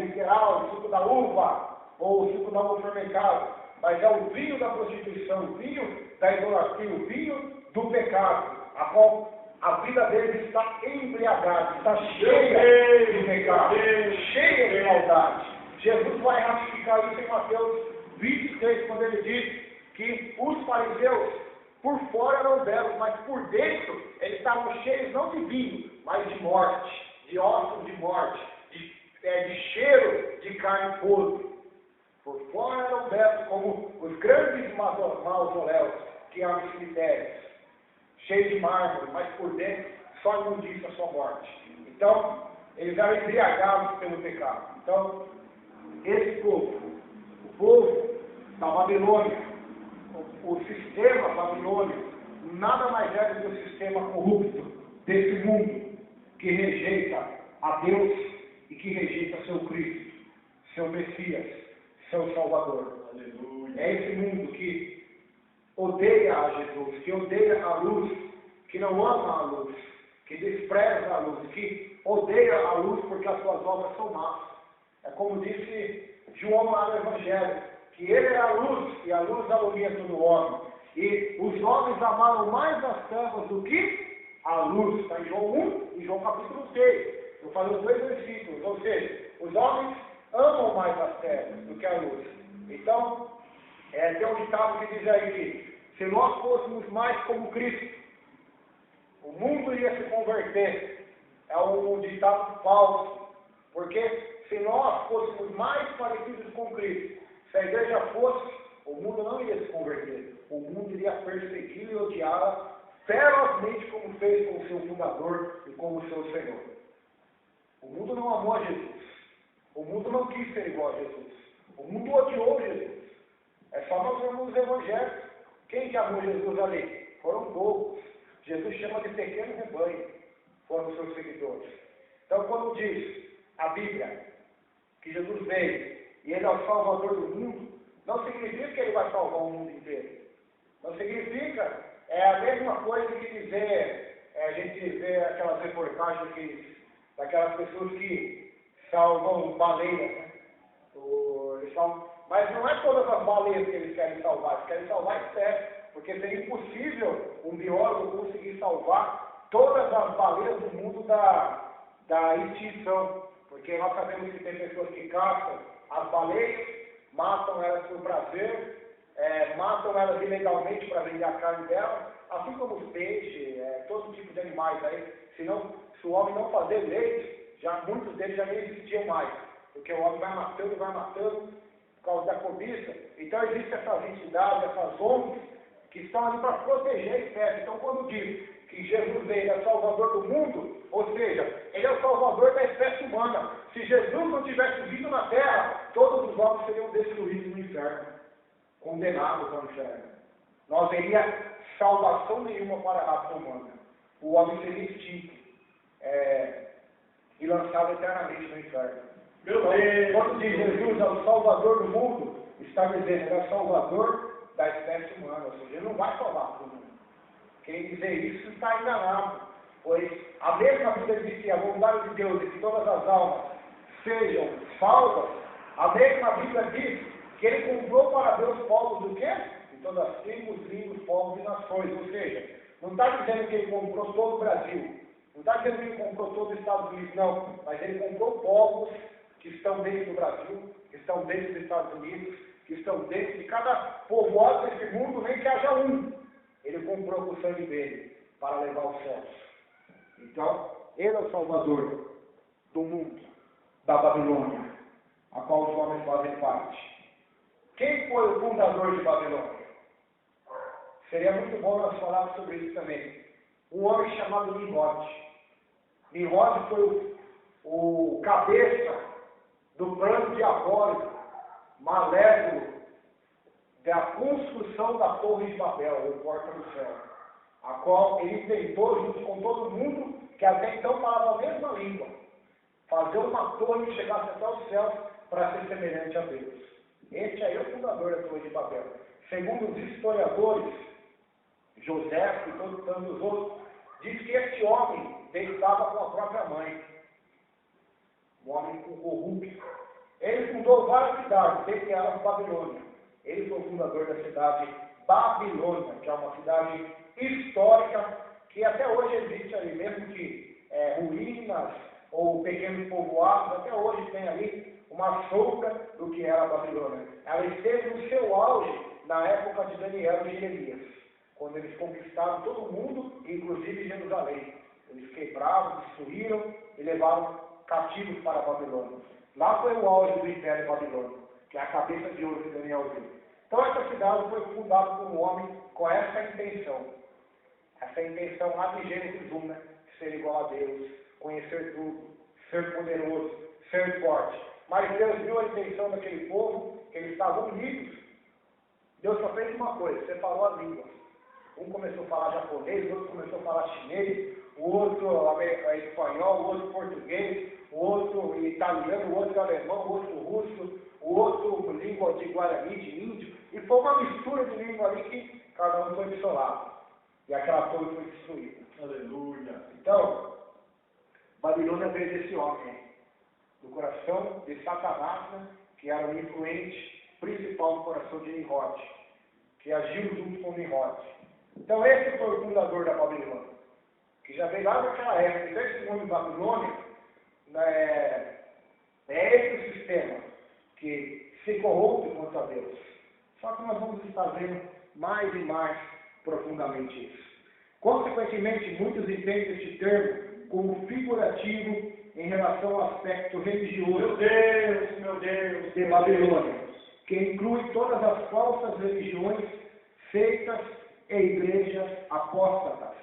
S1: literal, o suco da uva, ou o suco da uva fermentado, mas é o vinho da prostituição, o vinho da idolatria, o vinho do pecado, a qual a vida deles está embriagada, está cheia de pecado, cheia de maldade. Jesus vai ratificar isso em Mateus 23, quando ele diz que os fariseus, por fora eram belos, mas por dentro eles estavam cheios não de vinho, mas de morte, de ossos de morte, de cheiro de carne podre. Por fora eram belos como os grandes mausoléus que há nos cemitérios, cheios de mármore, mas por dentro só imundícia, só morte. Então, eles eram embriagados pelo pecado. Então, esse povo, o povo da Babilônia, o sistema babilônico, nada mais é do que o sistema corrupto desse mundo, que rejeita a Deus e que rejeita seu Cristo, seu Messias, seu Salvador. Aleluia. É esse mundo que odeia a Jesus, que odeia a luz, que não ama a luz, que despreza a luz, que odeia a luz porque as suas obras são más. É como disse João lá no Evangelho, que ele é a luz, e a luz alumia todo o homem. E os homens amaram mais as trevas do que a luz. Está em João 1 e João capítulo 6. Eu falei os dois versículos. Ou seja, os homens amam mais as trevas do que a luz. Então, tem um ditado que diz aí que se nós fôssemos mais como Cristo, o mundo iria se converter. É um ditado falso. Porque se nós fôssemos mais parecidos com Cristo, se a igreja fosse, o mundo não iria se converter. O mundo iria perseguir e odiá-la ferozmente, como fez com o seu fundador e com o seu Senhor. O mundo não amou a Jesus. O mundo não quis ser igual a Jesus. O mundo odiou Jesus. É só nós vermos os evangelhos. Quem que amou Jesus ali? Foram poucos. Jesus chama de pequeno rebanho. Foram os seus seguidores. Então, quando diz a Bíblia que Jesus veio e ele é o Salvador do mundo, não significa que ele vai salvar o mundo inteiro. Não significa, é a mesma coisa que dizer, a gente vê aquelas reportagens daquelas pessoas que salvam baleias, né? Mas não é todas as baleias que eles querem salvar espécies, porque seria impossível um biólogo conseguir salvar todas as baleias do mundo da extinção, porque nós sabemos que tem pessoas que caçam as baleias, matam elas por prazer, matam elas ilegalmente para vender a carne delas, assim como os peixes, todo tipo de animais aí. Se o homem não fazer leite, muitos deles já nem existiam mais, porque o homem vai matando por causa da cobiça. Então existem essas entidades, essas ONGs, que estão ali para proteger a espécie. Então quando diz que Jesus veio, é Salvador do mundo, ou seja, ele é o Salvador da espécie humana. Se Jesus não tivesse vindo na terra, todos os homens seriam destruídos no inferno, condenados ao inferno. Não haveria salvação nenhuma para a raça humana. O homem seria extinto e lançado eternamente no inferno. Então, quando diz Jesus é o Salvador do mundo, está dizendo ele é o Salvador da espécie humana, ou seja, ele não vai salvar todo mundo. Quem dizer isso está enganado, pois a mesma Bíblia diz que a vontade de Deus é que todas as almas sejam salvas. A mesma Bíblia diz que ele comprou para Deus povos do quê? De todas as tribos, línguas, povos e nações. Ou seja, não está dizendo que ele comprou todo o Brasil, não está dizendo que ele comprou todo os Estados Unidos, não, mas ele comprou povos que estão dentro do Brasil, que estão dentro dos Estados Unidos, que estão dentro de cada povoado desse mundo, nem que haja um. Ele comprou com o sangue dele para levar os céus. Então, ele é o Salvador do mundo, da Babilônia, a qual os homens fazem parte. Quem foi o fundador de Babilônia? Seria muito bom nós falarmos sobre isso também. um homem chamado Nimrod. Nimrod foi o cabeça do plano diabólico, malévolo, da construção da Torre de Babel, ou Porta do Céu, a qual ele tentou, junto com todo mundo, que até então falava a mesma língua, fazer uma torre que chegasse até os céus para ser semelhante a Deus. Este aí é o fundador da Torre de Babel. Segundo os historiadores, José e todos os outros, diz que este homem deitava com a própria mãe, um homem corrupto. Ele fundou várias cidades, dentre elas Babilônia. Ele foi o fundador da cidade Babilônia, que é uma cidade histórica que até hoje existe ali, mesmo que ruínas ou pequenos povoados, até hoje tem ali uma sombra do que era a Babilônia. Ela esteve no seu auge na época de Daniel e Jeremias, quando eles conquistaram todo o mundo, inclusive Jerusalém. Eles quebraram, destruíram e levaram cativos para a Babilônia. Lá foi o auge do Império Babilônico, que é a cabeça de ouro que Daniel viu. Então essa cidade foi fundada por um homem com essa intenção lá de Gênesis 1, né? Ser igual a Deus, conhecer tudo, ser poderoso, ser forte. Mas Deus viu a intenção daquele povo, que eles estavam unidos. Deus só fez uma coisa, separou as línguas. Um começou a falar japonês, o outro começou a falar chinês, o outro espanhol, o outro português, o outro italiano, o outro alemão, o outro russo, o outro língua de Guarani, de índio, e foi uma mistura de língua ali que cada um foi do seu lado. E aquela torre foi destruída.
S2: Aleluia.
S1: Então, Babilônia veio desse homem, do coração de Satanás, né, que era o influente principal no coração de Nimrod, que agiu junto com Nimrod. Então esse foi o fundador da Babilônia, que já veio lá naquela época. Então esse mundo de Babilônia é esse o sistema que se corrompe contra Deus. Só que nós vamos estar vendo mais e mais profundamente isso. Consequentemente, muitos entendem este termo como figurativo em relação ao aspecto religioso
S2: Meu Deus,
S1: de Babilônia, que inclui todas as falsas religiões, seitas e igrejas apóstatas.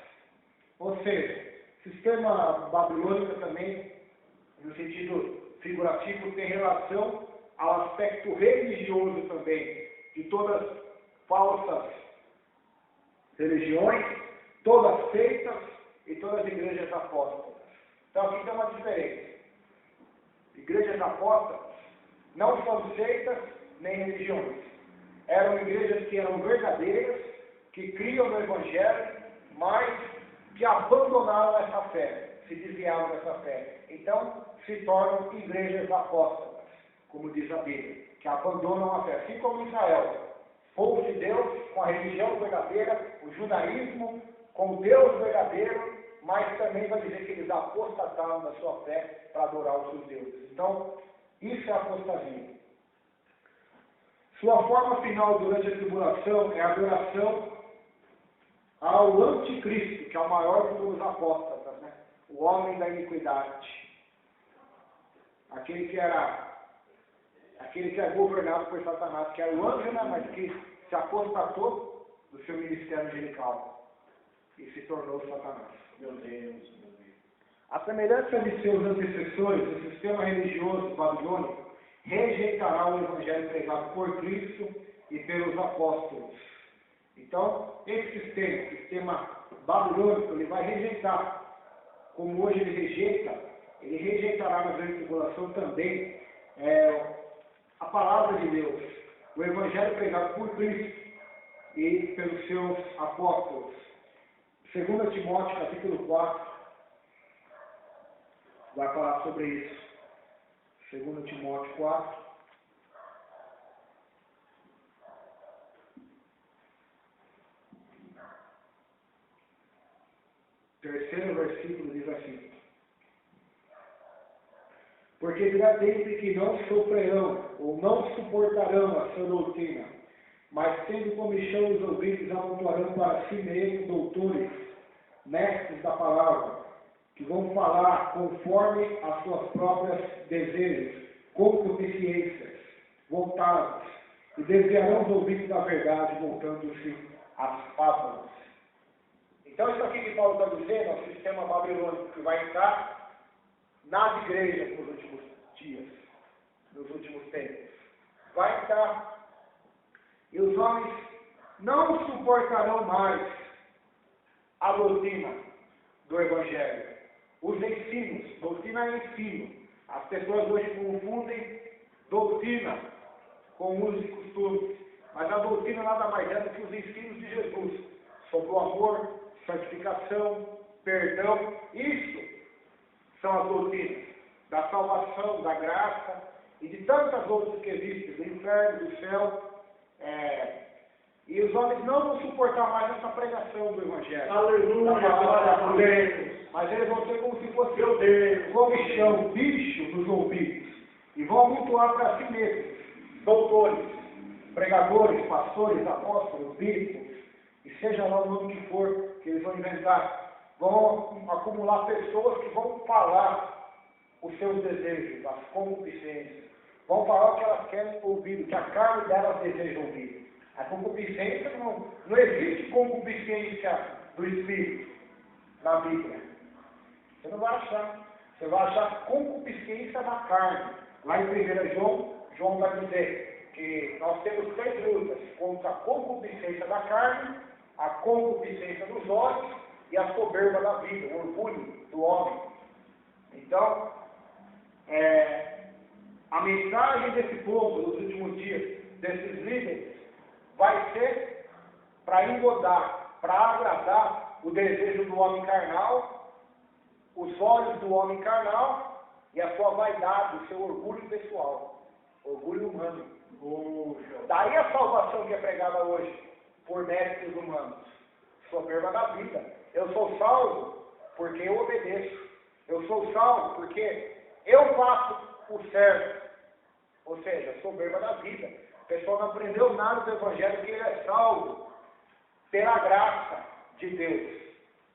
S1: Ou seja, sistema babilônico também, no sentido figurativo, tem relação ao aspecto religioso também, de todas as falsas religiões, todas as seitas e todas as igrejas apóstatas. Então aqui tem uma diferença. Igrejas apóstatas não são seitas nem religiões. Eram igrejas que eram verdadeiras, que criam no Evangelho, mas que abandonaram essa fé, se desviaram dessa fé. Então se tornam igrejas apóstatas, como diz a Bíblia, que abandonam a fé. Assim como Israel, povo de Deus, com a religião verdadeira, o judaísmo, com o Deus verdadeiro, mas também vai dizer que eles apostataram da sua fé para adorar os seus deuses. Então, isso é apostasia. Sua forma final durante a tribulação é a adoração ao anticristo, que é o maior de todos os apóstatas, né? O homem da iniquidade. Aquele que é governado por Satanás, que era o anjo, né? Mas que se apostatou do seu ministério angelical e se tornou Satanás.
S2: Meu Deus.
S1: A semelhança de seus antecessores, o sistema religioso babilônico rejeitará o evangelho pregado por Cristo e pelos apóstolos. Então, esse sistema babilônico, ele vai rejeitar, como hoje ele rejeitará na grande tribulação também a palavra de Deus, o evangelho pregado por Cristo e pelos seus apóstolos. 2 Timóteo, capítulo 4, vai falar sobre isso. 2 Timóteo 4. Terceiro versículo diz assim: porque virá tempo que não sofrerão ou não suportarão a sua doutrina, mas tendo comichão os ouvidos, amontoarão para si mesmos doutores, mestres da palavra, que vão falar conforme as suas próprias desejos, concupiscências, voltados, e desviarão os ouvidos da verdade, voltando-se às fábulas. Então isso aqui que Paulo está dizendo é o sistema babilônico que vai entrar nas igrejas nos últimos dias, nos últimos tempos. Vai entrar. E os homens não suportarão mais a doutrina do Evangelho. Os ensinos, doutrina é ensino. As pessoas hoje confundem doutrina com usos e costumes. Mas a doutrina nada mais é do que os ensinos de Jesus sobre o amor, santificação, perdão. Isso são as doutrinas da salvação, da graça e de tantas outras que existem, do inferno, do céu. E os homens não vão suportar mais essa pregação do Evangelho.
S2: Aleluia, glória a Deus.
S1: Mas eles vão ser como se fosse comichão, bicho dos ouvidos. E vão amontoar para si mesmos doutores, pregadores, pastores, apóstolos, bispos, e seja lá o nome que for que eles vão inventar. Vão acumular pessoas que vão falar os seus desejos, as concupiscências. Vão falar o que elas querem ouvir, o que a carne delas deseja ouvir. A concupiscência não existe concupiscência do Espírito na Bíblia. Você não vai achar. Você vai achar concupiscência da carne. Lá em 1 João, João vai dizer que nós temos 3 lutas contra a concupiscência da carne, a concupiscência dos olhos e a soberba da vida, o orgulho do homem. Então, a mensagem desse povo nos últimos dias, desses líderes, vai ser para engodar, para agradar o desejo do homem carnal, os olhos do homem carnal e a sua vaidade, o seu orgulho pessoal, orgulho humano. Daí a salvação que é pregada hoje por mestres humanos, soberba da vida. Eu sou salvo porque eu obedeço. Eu sou salvo porque eu faço o certo. Ou seja, soberba da vida. O pessoal não aprendeu nada do Evangelho, que ele é salvo pela graça de Deus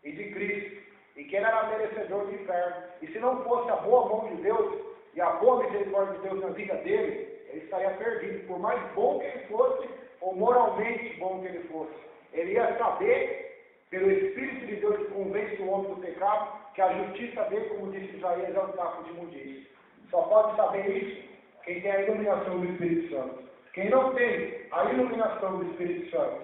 S1: e de Cristo, e que ele era merecedor do inferno. E se não fosse a boa mão de Deus e a boa misericórdia de Deus na vida dele, ele estaria perdido, por mais bom que ele fosse, ou moralmente bom que ele fosse. Ele ia saber, pelo Espírito de Deus que convence o homem do pecado, que a justiça dele, como disse Isaías, é um taco de imundícia. Só pode saber isso quem tem a iluminação do Espírito Santo. Quem não tem a iluminação do Espírito Santo,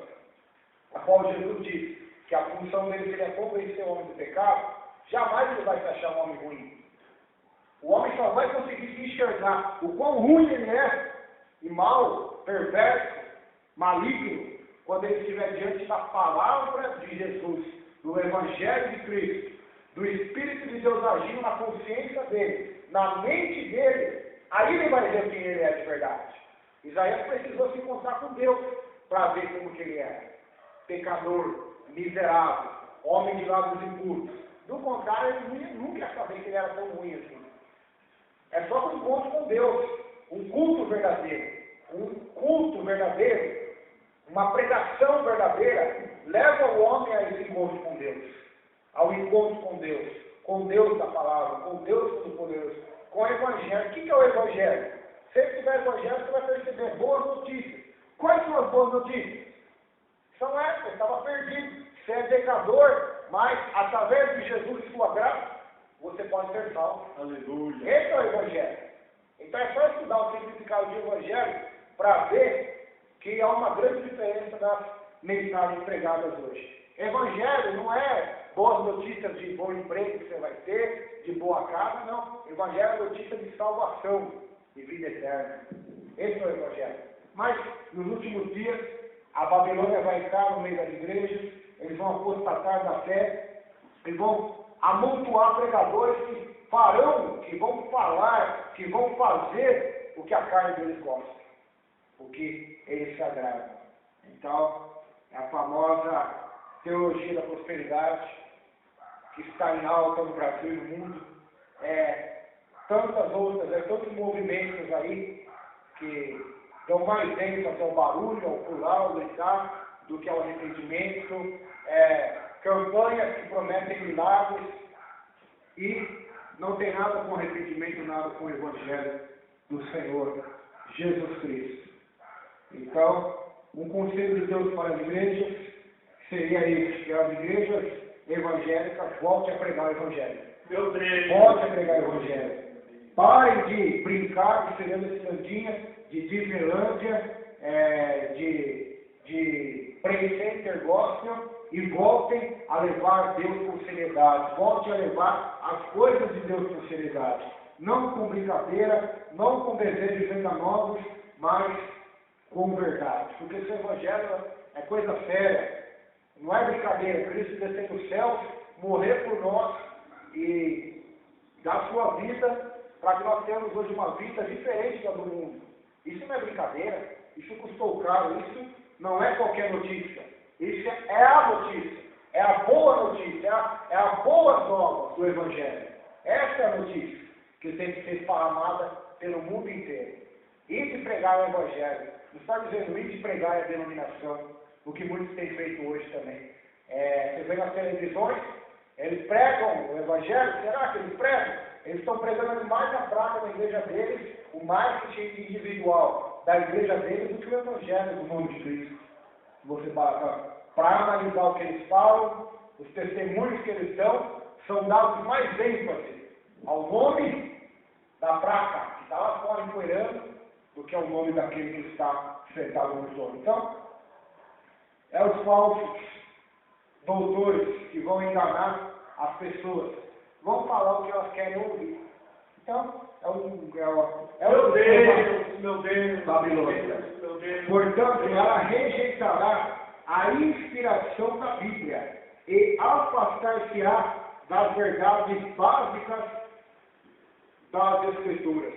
S1: a qual Jesus disse que a função dele seria convencer o homem do pecado, jamais ele vai se achar um homem ruim. O homem só vai conseguir se enxergar o quão ruim ele é, e mau, perverso, maligno, quando ele estiver diante da palavra de Jesus, do Evangelho de Cristo, do Espírito de Deus agindo na consciência dele, na mente dele. Aí ele vai ver quem ele é de verdade. Isaías precisou se encontrar com Deus para ver como que ele é. Pecador, miserável, homem de lábios impuros. Do contrário, ele nunca ia saber que ele era tão ruim assim. É só um encontro com Deus, um culto verdadeiro. Um culto verdadeiro, uma pregação verdadeira, leva o homem a esse encontro com Deus. Ao encontro com Deus da palavra, com Deus Todo-Poderoso, com o Evangelho. O que é o Evangelho? Se você tiver Evangelho, você vai perceber boas notícias. Quais são as boas notícias? São essas, você estava perdido. Você é pecador, mas através de Jesus e sua graça, você pode ser salvo.
S2: Aleluia.
S1: Esse é o Evangelho. Então é só estudar o significado de Evangelho para ver que há uma grande diferença das mensagens pregadas hoje. Evangelho não é boas notícias de bom emprego que você vai ter, de boa casa, não. Evangelho é notícia de salvação e vida eterna. Esse é o Evangelho. Mas, nos últimos dias, a Babilônia vai entrar no meio das igrejas, eles vão apostatar da fé, e vão amontoar pregadores que farão, que vão falar, que vão fazer o que a carne deles gosta, o que eles se agradam. Então, é a famosa teologia da prosperidade, que está em alta no Brasil e no mundo, tantas outras, tantos movimentos aí que dão mais ênfase ao barulho, ao pular, ao gritar, do que ao arrependimento, campanhas que prometem milagres e não tem nada com arrependimento, nada com o Evangelho do Senhor Jesus Cristo. Então, um conselho de Deus para as igrejas seria esse, que as igrejas evangélicas, volte a pregar o Evangelho.
S2: Meu Deus.
S1: Volte a pregar o Evangelho. Parem de brincar de Fernanda Estandinha, de Disneylândia, de Play Center Gospel, e voltem a levar Deus com seriedade. Voltem a levar as coisas de Deus com seriedade. Não com brincadeira, não com desejos enganosos, mas com verdade. Porque esse Evangelho é coisa séria. Não é brincadeira. Cristo descer dos céus, morrer por nós e dar sua vida para que nós tenhamos hoje uma vida diferente da do mundo. Isso não é brincadeira. Isso custou caro. Isso não é qualquer notícia. Isso é a notícia. É a boa notícia. É a boa nova do Evangelho. Essa é a notícia que tem que ser esparramada pelo mundo inteiro. Ir de pregar o Evangelho. Não está dizendo ir de pregar a denominação, o que muitos têm feito hoje também. Você vê nas televisões, eles pregam o Evangelho. Será que eles pregam? Eles estão pregando mais a praga da igreja deles, o marketing individual da igreja deles, do que o Evangelho do nome de Cristo. Você para analisar o que eles falam, os testemunhos que eles dão, são dados mais ênfase ao nome da praca, que está lá fora empoeirando, do que ao nome daquele que está sentado no trono. Então, é os falsos doutores que vão enganar as pessoas. Vão falar o que elas querem ouvir. Então,
S2: Meu Deus,
S1: Babilônia.
S2: meu Deus.
S1: Portanto, ela rejeitará a inspiração da Bíblia e afastar-se-á das verdades básicas das Escrituras.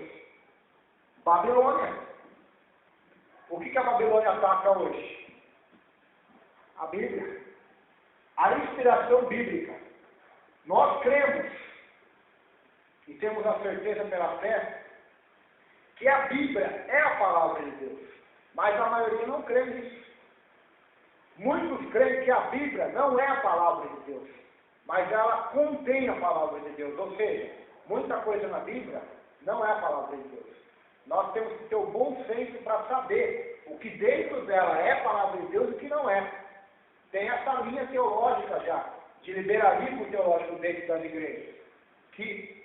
S1: Babilônia. O que a Babilônia ataca hoje? A Bíblia. A inspiração bíblica. Nós cremos e temos a certeza pela fé que a Bíblia é a palavra de Deus. Mas a maioria não crê nisso. Muitos creem que a Bíblia não é a palavra de Deus, mas ela contém a palavra de Deus. Ou seja, muita coisa na Bíblia não é a palavra de Deus. Nós temos que ter o bom senso para saber o que dentro dela é a palavra de Deus e o que não é. Tem essa linha teológica já, de liberalismo teológico dentro das igrejas, que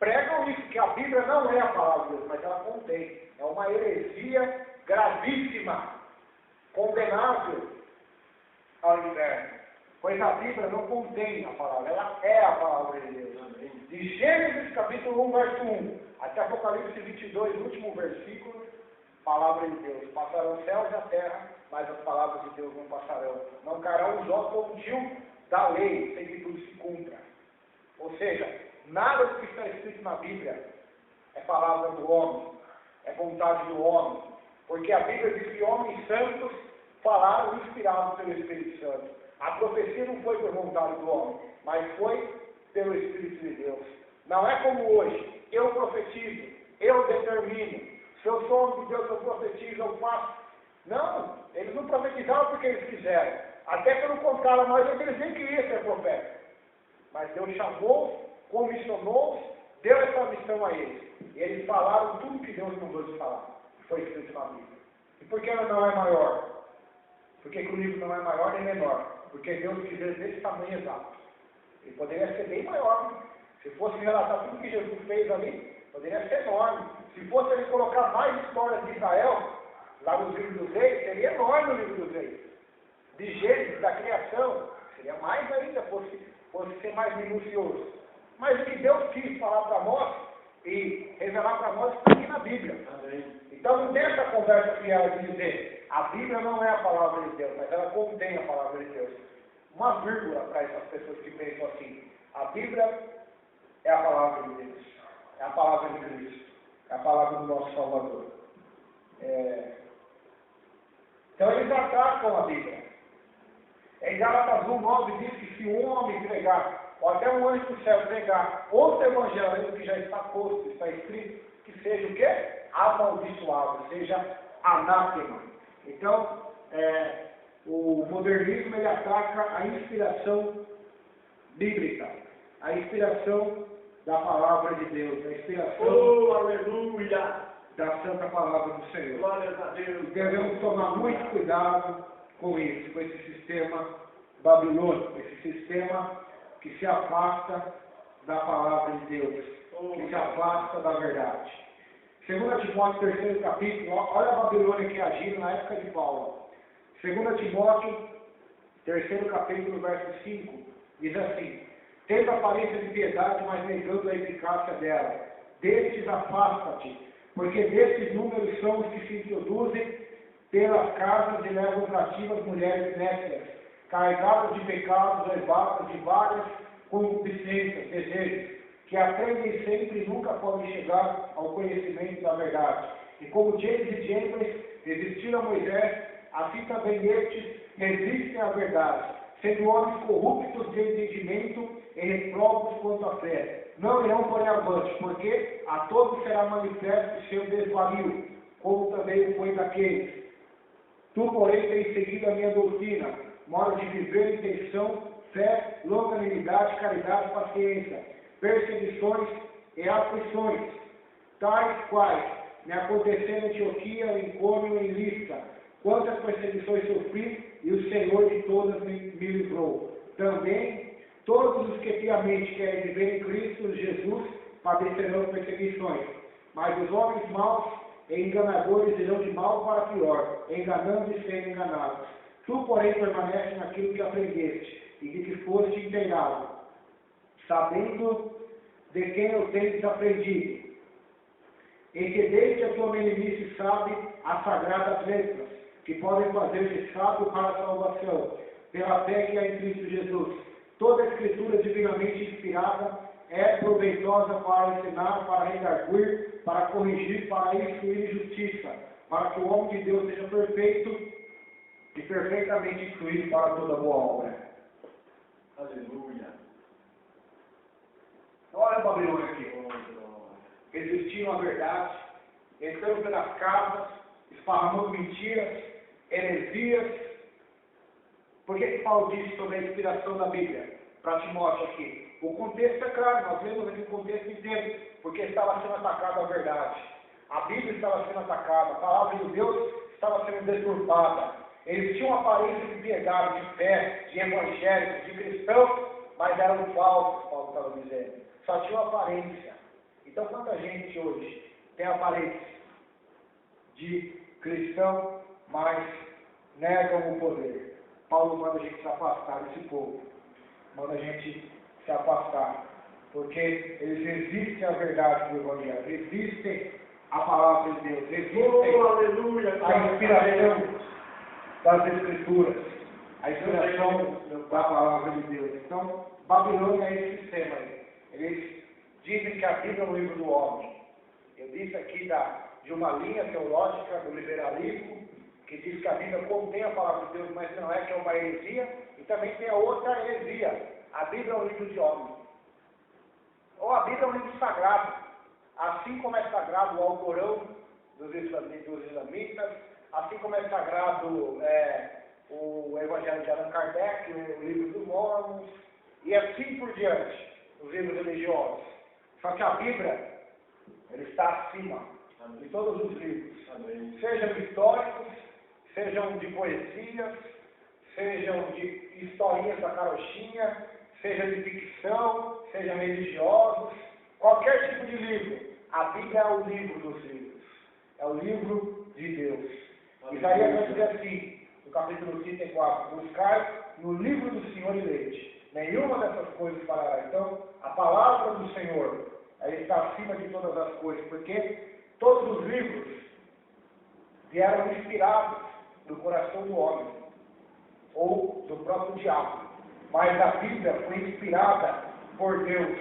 S1: pregam isso, que a Bíblia não é a palavra de Deus, mas ela contém. É uma heresia gravíssima, condenável ao inferno. Pois a Bíblia não contém a palavra, ela é a palavra de Deus. De Gênesis capítulo 1, verso 1, até Apocalipse 22, último versículo, palavra de Deus. Passarão os céus e a terra, mas as palavras de Deus não passarão. Não cairão os ossos ou um fio da lei, sem que tudo se cumpra. Ou seja, nada do que está escrito na Bíblia é palavra do homem, é vontade do homem. Porque a Bíblia diz que homens santos falaram inspirados pelo Espírito Santo. A profecia não foi por vontade do homem, mas foi pelo Espírito de Deus. Não é como hoje, eu profetizo, eu determino. Se eu sou homem de Deus, eu profetizo, eu faço. Não, eles não profetizaram porque eles quiseram. Até pelo contrário, nós eles nem queriam ser profeta. Mas Deus chamou-os, comissionou-os, deu essa missão a eles. E eles falaram tudo que Deus mandou eles falar. Foi escrito na Bíblia. E por que ela não é maior? Por que o livro não é maior nem menor? Porque Deus quis ele desse tamanho exato. Ele poderia ser bem maior. Se fosse relatar tudo que Jesus fez ali, poderia ser enorme. Se fosse ele colocar mais histórias de Israel, lá no livro dos reis, seria enorme o livro dos reis. De Gênesis, da criação, seria mais ainda, fosse ser mais minucioso. Mas o que Deus quis falar para nós e revelar para nós está aqui na Bíblia. Amém. Então não tem essa conversa fiel de dizer, a Bíblia não é a palavra de Deus, mas ela contém a palavra de Deus. Uma vírgula para essas pessoas que pensam assim. A Bíblia é a palavra de Deus. É a palavra de Cristo. É a palavra do nosso Salvador. Então eles atacam a Bíblia. Em Gálatas 1:9 diz que se um homem pregar, ou até um anjo do céu pregar outro evangelho que já está posto, está escrito, que seja o quê? Amaldiçoado, seja anátema. Então, o modernismo ele ataca a inspiração bíblica, a inspiração da palavra de Deus, a inspiração
S2: aleluia,
S1: da santa palavra do Senhor.
S2: Glória a Deus.
S1: Devemos tomar muito cuidado com isso, com esse sistema babilônico, esse sistema que se afasta da palavra de Deus, que se afasta da verdade. 2 Timóteo, terceiro capítulo, olha a Babilônia que agiu na época de Paulo. 2 Timóteo, terceiro capítulo, verso 5, diz assim: tendo aparência de piedade, mas negando a eficácia dela. Destes afasta-te, porque destes números são os que se introduzem pelas casas e levam cativas mulheres nécias, carregadas de pecados, levadas de várias concupiscências, desejos, que aprendem sempre e nunca podem chegar ao conhecimento da verdade. E como James e James resistiram a Moisés, assim também estes resistem à verdade, sendo homens corruptos de entendimento e reprobos quanto à fé. Não irão porém avante, porque a todos será manifesto o seu desvario, como também foi daqueles. Tu, porém, tens seguido a minha doutrina, modo de viver, intenção, fé, longanimidade, caridade, paciência, perseguições e aflições, tais quais me aconteceram em Antioquia, em Icônio e em Listra, quantas perseguições sofri, e o Senhor de todas me livrou. Também, todos os que piamente querem viver em Cristo Jesus padecerão perseguições, mas os homens maus e enganadores irão de mal para pior, enganando e sendo enganados. Tu, porém, permanece naquilo que aprendeste e de que foste inteirado, sabendo de quem eu tenho aprendido, e que desde a tua meninice sabe as sagradas letras, que podem fazer-te sábio para a salvação, pela fé que há em Cristo Jesus. Toda a Escritura divinamente inspirada é proveitosa para ensinar, para redarguir, para corrigir, para instruir em justiça, para que o homem de Deus seja perfeito e perfeitamente instruído para toda boa obra.
S2: Aleluia.
S1: Olha a Babilônia aqui. Resistiam à verdade, entrando pelas casas, esparramando mentiras, heresias. Por que Paulo disse sobre a inspiração da Bíblia? Para Timóteo aqui. O contexto é claro, nós vemos aqui o contexto inteiro, porque estava sendo atacada a verdade. A Bíblia estava sendo atacada, a palavra de Deus estava sendo deturpada. Eles tinham aparência de piedade, de fé, de evangélicos, de cristãos, mas eram falsos, Paulo estava dizendo. Só tinham aparência. Então, quanta gente hoje tem aparência de cristão, mas negam o poder? Paulo manda a gente se afastar desse povo. Manda a gente se afastar. Porque eles resistem à verdade do Evangelho. Resistem à palavra de Deus. Resistem à inspiração das Escrituras. A inspiração da palavra de Deus. Então, Babilônia é esse sistema aí. Eles dizem que a Bíblia é um livro do homem. Eu disse aqui de uma linha teológica do liberalismo, que diz que a Bíblia contém a palavra de Deus, mas não é, que é uma heresia. E também tem a outra heresia. A Bíblia é um livro de homem. Ou a Bíblia é um livro sagrado. Assim como é sagrado o Alcorão dos islamitas, assim como é sagrado o Evangelho de Allan Kardec, o livro dos Mormons, e assim por diante, os livros religiosos. Só que a Bíblia, ela está acima de todos os livros. Amém. Sejam históricos, sejam de poesias, sejam de historinhas da carochinha, seja de ficção, sejam religiosos, qualquer tipo de livro. A Bíblia é o livro dos livros. É o livro de Deus. Amém. Isaías vai dizer assim, no capítulo 34, buscai no livro do Senhor e leite. Nenhuma dessas coisas parará. Então, a palavra do Senhor, ela está acima de todas as coisas, porque todos os livros vieram inspirados do coração do homem, ou do próprio diabo. Mas a Bíblia foi inspirada por Deus,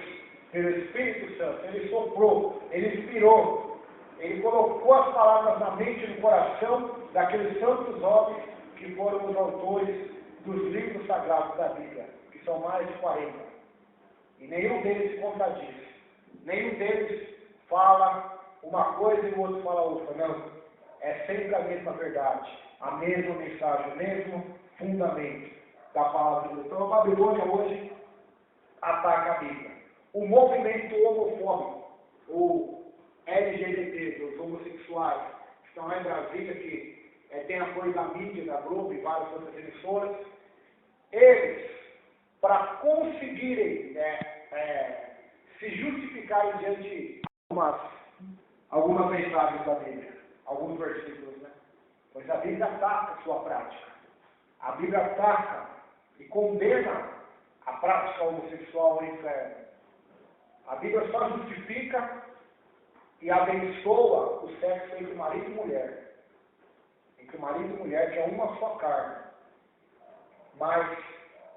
S1: pelo Espírito Santo. Ele soprou, ele inspirou, ele colocou as palavras na mente e no coração daqueles santos homens que foram os autores dos livros sagrados da Bíblia, que são mais de 40. E nenhum deles contradiz. Nenhum deles fala uma coisa e o outro fala outra. Não. É sempre a mesma verdade, a mesma mensagem, o mesmo fundamento da palavra de Deus. Então a Babilônia hoje ataca a Bíblia. O movimento homofóbico, o LGBT, os homossexuais, que estão lá em Brasília, que tem apoio da mídia, da Globo e várias outras emissoras, eles, para conseguirem se justificarem diante de algumas mensagens da Bíblia, alguns versículos, né? Pois a Bíblia ataca a sua prática. A Bíblia ataca e condena a prática homossexual no inferno. A Bíblia só justifica e abençoa o sexo entre marido e mulher. Entre marido e mulher, que é uma só carne. Mas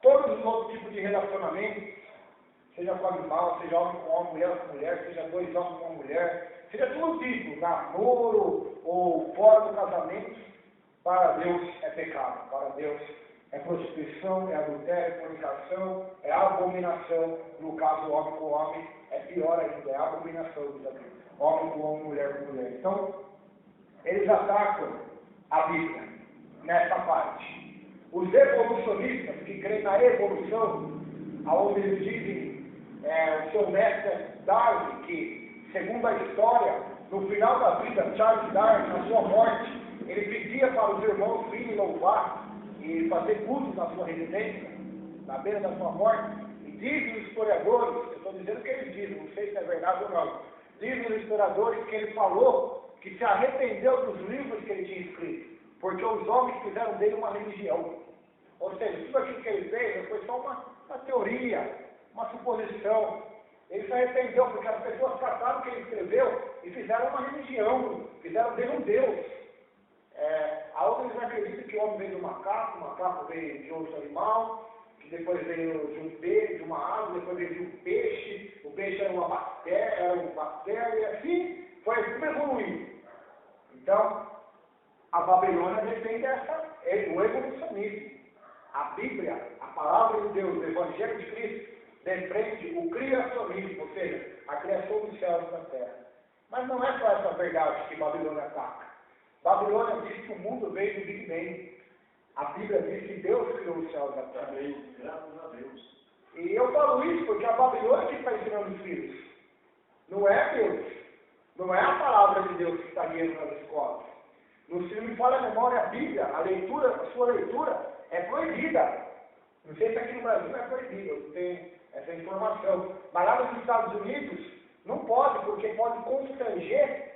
S1: todos os outros tipos de relacionamentos, seja com animal, seja homem com homem, mulher com mulher, seja dois homens com uma mulher, seja tudo tipo, namoro ou fora do casamento, para Deus é pecado, para Deus é prostituição, é adultério, é fornicação, é abominação. No caso, homem com homem, é pior ainda, é abominação também. Homem com homem, mulher com mulher. Então, eles atacam a Bíblia nessa parte. Os evolucionistas que creem na evolução, aonde eles dizem, o seu mestre Darwin, que, segundo a história, no final da vida, Charles Darwin, na sua morte, ele pedia para os irmãos virem louvar e fazer culto na sua residência, na beira da sua morte. E dizem os historiadores, eu estou dizendo o que eles dizem, não sei se é verdade ou não, dizem os historiadores que ele falou que se arrependeu dos livros que ele tinha escrito, porque os homens fizeram dele uma religião. Ou seja, tudo aquilo que ele fez foi só uma teoria, uma suposição. Ele se arrependeu porque as pessoas trataram o que ele escreveu e fizeram uma religião, fizeram dele um Deus. Alguns acreditam que o homem veio do macaco, o macaco veio de outro animal, que depois veio de um peixe, de uma ave, depois veio de um peixe, o peixe era uma bactéria, e assim foi evoluindo. Então, a Babilônia defende o evolucionismo. A Bíblia, a palavra de Deus, o Evangelho de Cristo, defende o criacionismo, ou seja, a criação dos céus e da terra. Mas não é só essa verdade que Babilônia ataca. Babilônia diz que o mundo veio do Big Bang. A Bíblia diz que Deus criou os céus e a terra.
S2: Graças a Deus.
S1: E eu falo isso porque a Babilônia que está ensinando os filhos. Não é Deus. Não é a palavra de Deus que está guiando nas escolas. Se não me falha a memória, a Bíblia, a sua leitura é proibida. Não sei se aqui no Brasil é proibido, eu tenho essa informação. Mas lá nos Estados Unidos, não pode, porque pode constranger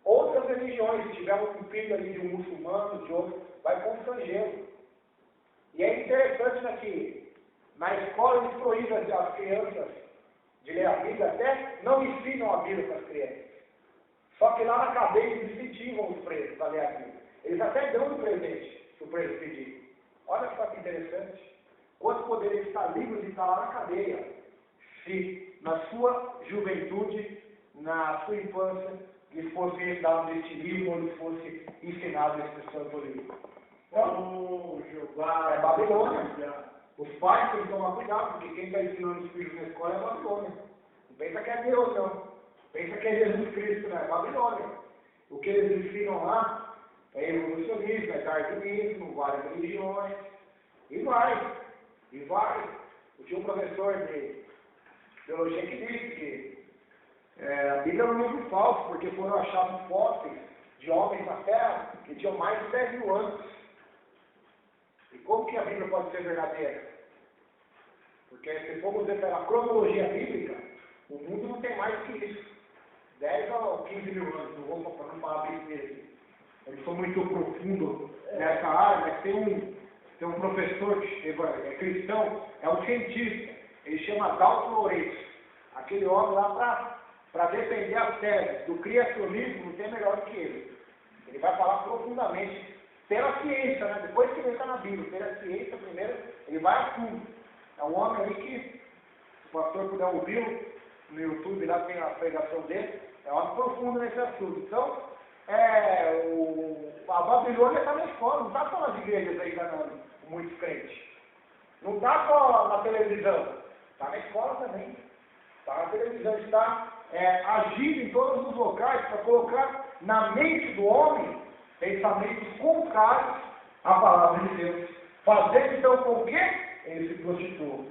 S1: outras religiões. Se tiver um filho ali de um muçulmano, de outro, vai constrangê-lo. E é interessante que na escola eles proíbem as crianças de ler a Bíblia, até não ensinam a Bíblia para as crianças. Só que lá na cadeia eles incentivam os presos a ler a Bíblia. Eles até dão um presente se o preso pedir. Olha só que interessante. Outros poderiam estar livres de estar lá na cadeia, se na sua juventude, na sua infância, lhes fosse dado este livro, ou lhes fosse ensinado esse santo livro. Então, é Babilônia. Os pais têm que tomar cuidado, porque quem está ensinando os filhos na escola é Babilônia. Não pensa que é Deus, não. Pensa que é Jesus Cristo, não é Babilônia. O que eles ensinam lá é evolucionismo, é darwinismo, várias religiões, e vai. Eu tinha um professor de biologia que disse que a Bíblia é um livro falso, porque foram achados fósseis de homens na Terra que tinham mais de 10 mil anos. E como que a Bíblia pode ser verdadeira? Porque se formos ver pela cronologia bíblica, o mundo não tem mais que isso. 10 ou 15 mil anos, não vou falar besteira. Eu não sou muito profundo nessa área, mas tem um professor cristão, é um cientista, ele chama Dalton Lourenço. Aquele homem lá para defender as teses do criacionismo, não tem melhor do que ele. Ele vai falar profundamente pela ciência, né? Depois que ele está na Bíblia, pela ciência primeiro, ele vai a fundo. É um homem aí que, se o pastor puder ouvi-lo, no YouTube lá tem a pregação dele, é um homem profundo nesse assunto. Então, a Babilônia está na escola, não está só nas igrejas aí enganando muitos crentes. Não está só na televisão, está na escola também. Está na televisão, está agindo em todos os locais para colocar na mente do homem pensamentos contrários à palavra de Deus. Fazendo então com que ele se prostitua,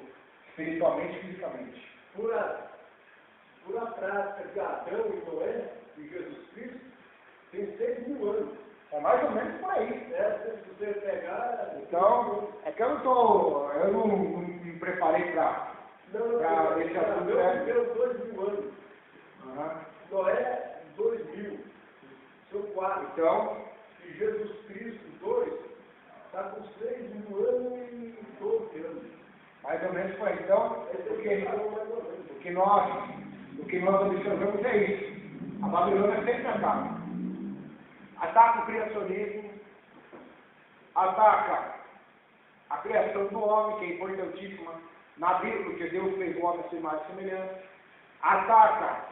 S1: espiritualmente e fisicamente.
S2: Por a prática de Adão e Noé, de Jesus Cristo, tem 6 mil anos.
S1: É mais ou menos por aí.
S2: Se você pegar...
S1: Então, é que eu não me preparei para esse assunto.
S2: Deu 2000 anos. Noé, 2000. São 4.
S1: Então,
S2: E Jesus Cristo, 2, está com 6.000 anos e 12 anos.
S1: mais ou menos por aí. Então, o que nós observamos é isso. A Babilônia sempre ataca. Ataca o criacionismo, ataca a criação do homem, que é importantíssima na Bíblia, porque Deus fez o homem a sua imagem e semelhança. Ataca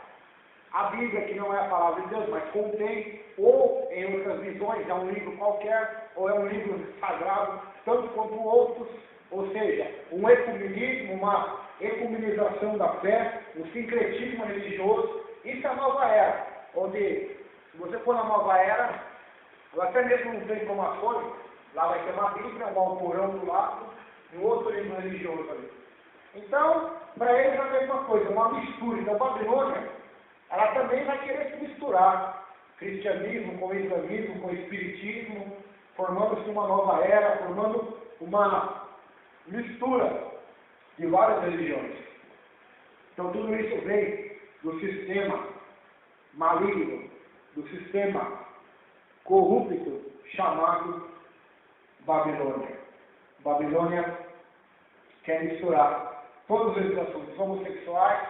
S1: a Bíblia, que não é a palavra de Deus, mas contém, ou em outras visões, é um livro qualquer, ou é um livro sagrado, tanto quanto outros, ou seja, um ecumenismo, uma ecumenização da fé, um sincretismo religioso. Isso é a nova era, onde, se você for na nova era, ou até mesmo não tem informações, lá vai ter uma Bíblia, um Alcorão do lado, e um outro livro religioso ali. Então, para eles é a mesma coisa, uma mistura. Então, a Babilônia, ela também vai querer se misturar, cristianismo com islamismo, com espiritismo, formando-se uma nova era, formando uma mistura de várias religiões. Então, tudo isso vem do sistema maligno, do sistema corrupto chamado Babilônia. Babilônia quer misturar todos esses assuntos homossexuais,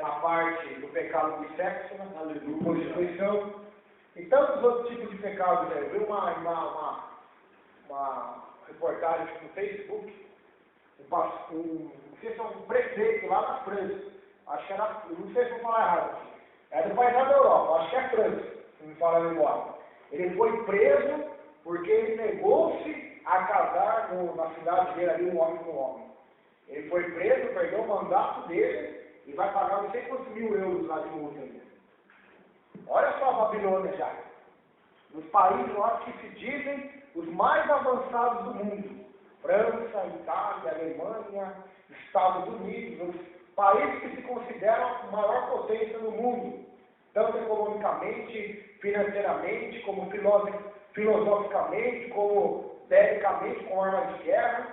S1: na parte do pecado do sexo, do prostituição, e tantos outros tipos de pecados. Eu vi uma reportagem no Facebook, não sei se é um prefeito lá na França, acho que era, não sei se vou falar errado, é do país da Europa, acho que é França, se não me falar a memória. Ele foi preso porque ele negou-se a casar na cidade dele ali, um homem com um homem. Ele foi preso, perdeu o mandato dele e vai pagar não sei quantos €1000 lá de multa ainda. Olha só a Babilônia já. Nos países lá que se dizem os mais avançados do mundo. França, Itália, Alemanha, Estados Unidos, os países que se consideram a maior potência do mundo, tanto economicamente, financeiramente, como filosoficamente, como belicamente, com armas de guerra,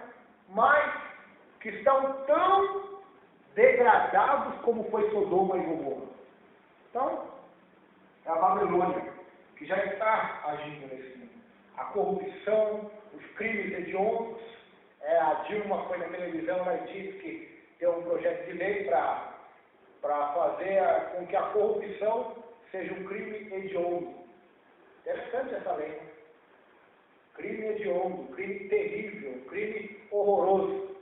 S1: mas que estão tão degradados como foi Sodoma e Gomorra. Então, é a Babilônia que já está agindo nesse mundo. A corrupção, os crimes hediondos. A Dilma foi na televisão, ela disse que tem um projeto de lei para fazer com que a corrupção seja um crime hediondo. Interessante essa lei. Crime hediondo, crime terrível, crime horroroso.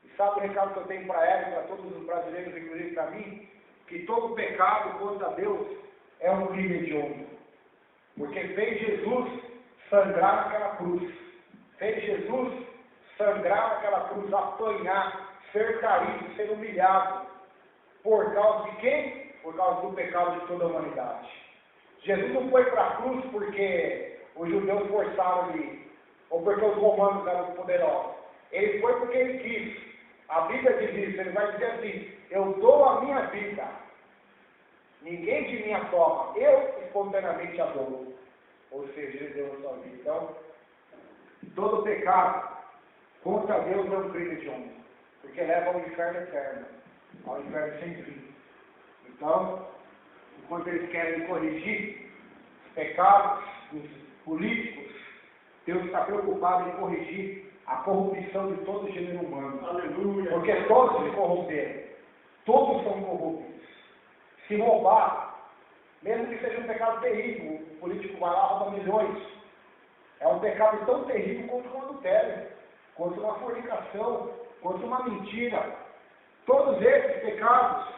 S1: E sabe o recado que eu tenho para ela e para todos os brasileiros, inclusive para mim? Que todo pecado contra Deus é um crime hediondo. Porque fez Jesus sangrar naquela cruz. Fez Jesus sangrar naquela cruz, apanhar, ser caído, ser humilhado. Por causa de quem? Por causa do pecado de toda a humanidade. Jesus não foi para a cruz porque os judeus forçaram ele, ou porque os romanos eram poderosos. Ele foi porque ele quis. A Bíblia diz isso, ele vai dizer assim: eu dou a minha vida, ninguém de mim a toma, eu espontaneamente a dou. Ou seja, ele deu a sua vida. Então, todo pecado contra Deus é um crime hediondo, porque leva ao inferno eterno, ao inferno sem fim. Então, enquanto eles querem corrigir os pecados dos políticos, Deus está preocupado em corrigir a corrupção de todo o gênero humano.
S2: Aleluia.
S1: Porque todos se corromperam. Todos são corruptos. Se roubar, mesmo que seja um pecado terrível, o político vai lá e rouba milhões. É um pecado tão terrível quanto um adultério, quanto uma fornicação, quanto uma mentira. Todos esses pecados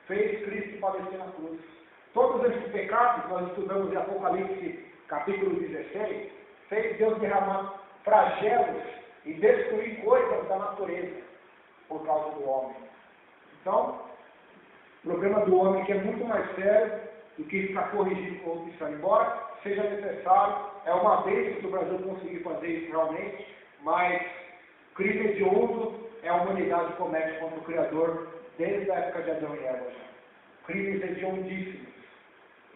S1: fez Cristo padecer na cruz. Todos esses pecados, nós estudamos em Apocalipse capítulo 16, fez Deus derramar flagelos e destruir coisas da natureza por causa do homem. Então, o problema do homem é que é muito mais sério do que ficar corrigindo corrupção. Embora seja necessário, é uma bênção se o Brasil conseguir fazer isso realmente, mas crime hediondo é a humanidade comete contra o Criador desde a época de Adão e Eva. Crimes hediondíssimos.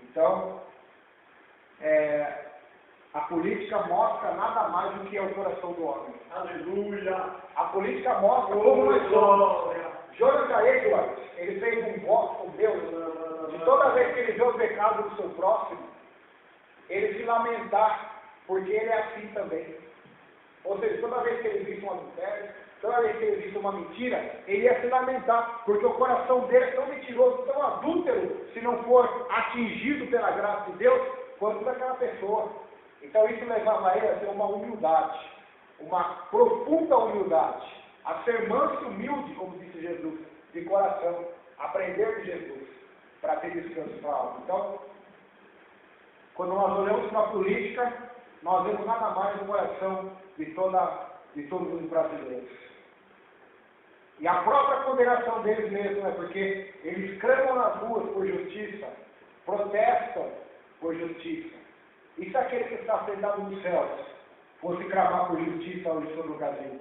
S1: Então, A política mostra nada mais do que é o coração do homem.
S2: Aleluia.
S1: A política mostra como nós somos. Jonathan Edwards, ele fez um voto com Deus, de toda vez que ele vê o pecado do seu próximo, ele se lamentar, porque ele é assim também. Ou seja, toda vez que ele visse um adultério, toda vez que ele visse uma mentira, ele ia se lamentar, porque o coração dele é tão mentiroso, tão adúltero, se não for atingido pela graça de Deus, quanto daquela pessoa. Então isso levava ele a ter uma humildade, uma profunda humildade, a ser manso e humilde, como disse Jesus, de coração, aprender de Jesus, para ter descanso para a alma. Então, quando nós olhamos para a política, nós vemos nada mais no coração de todos os brasileiros. E a própria condenação deles mesmos, porque eles clamam nas ruas por justiça, protestam por justiça. E se aquele que está sentado nos céus fosse clamar por justiça hoje sobre o Brasil,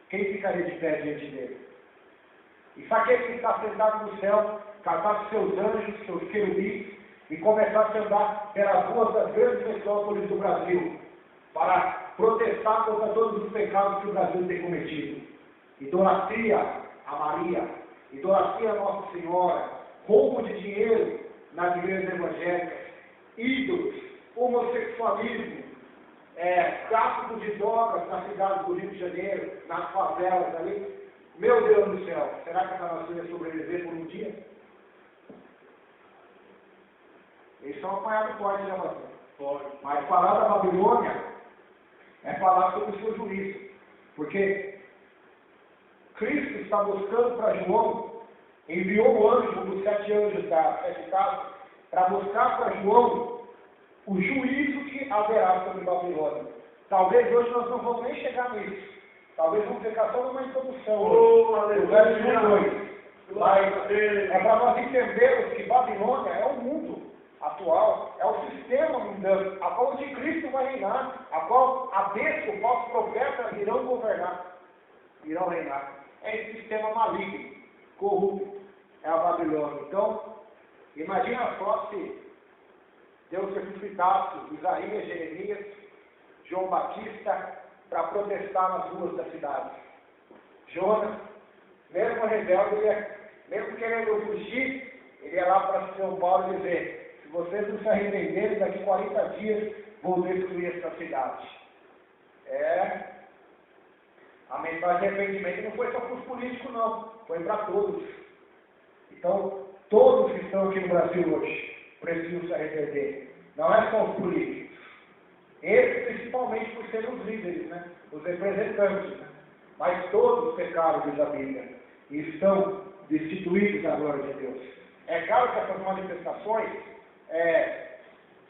S1: quem ficaria de pé diante dele? E se aquele que está sentado no céu catasse seus anjos, seus querubins, e começasse a andar pelas ruas das grandes metrópoles do Brasil, para protestar contra todos os pecados que o Brasil tem cometido? Idolatria a Maria, idolatria a Nossa Senhora, roubo de dinheiro nas igrejas evangélicas, ídolos, homossexualismo, tráfico de drogas na cidade do Rio de Janeiro, nas favelas ali. Meu Deus do céu, será que essa nação ia sobreviver por um dia? Eles são apanhados forte, né, pastor? Mas falar da Babilônia é falar sobre o seu juízo. Porque Cristo está buscando para João, enviou o anjo dos 7 anjos da 7 casas, para mostrar para João o juízo que haverá sobre Babilônia. Talvez hoje nós não vamos nem chegar nisso. Talvez vamos ficar só numa introdução. O verso 2. Mas é para nós entendermos que Babilônia é o mundo atual, é o sistema mundano, a qual o anticristo vai reinar, a qual a besta, o falso profeta irão governar, irão reinar. É esse sistema maligno, corrupto, é a Babilônia. Então, imagina só se Deus ressuscitasse Isaías, Jeremias, João Batista, para protestar nas ruas da cidade. Jonas, mesmo rebelde, mesmo querendo fugir, ele ia lá para São Paulo e dizer: se vocês não se arrependerem, daqui 40 dias vou destruir essa cidade. A mensagem de arrependimento não foi só para os políticos, não. Foi para todos. Então, todos que estão aqui no Brasil hoje precisam se arrepender. Não é só os políticos. Eles, principalmente, por serem os líderes, né? Os representantes. Né? Mas todos pecaram, diz a Bíblia, e estão destituídos da glória de Deus. É claro que essas manifestações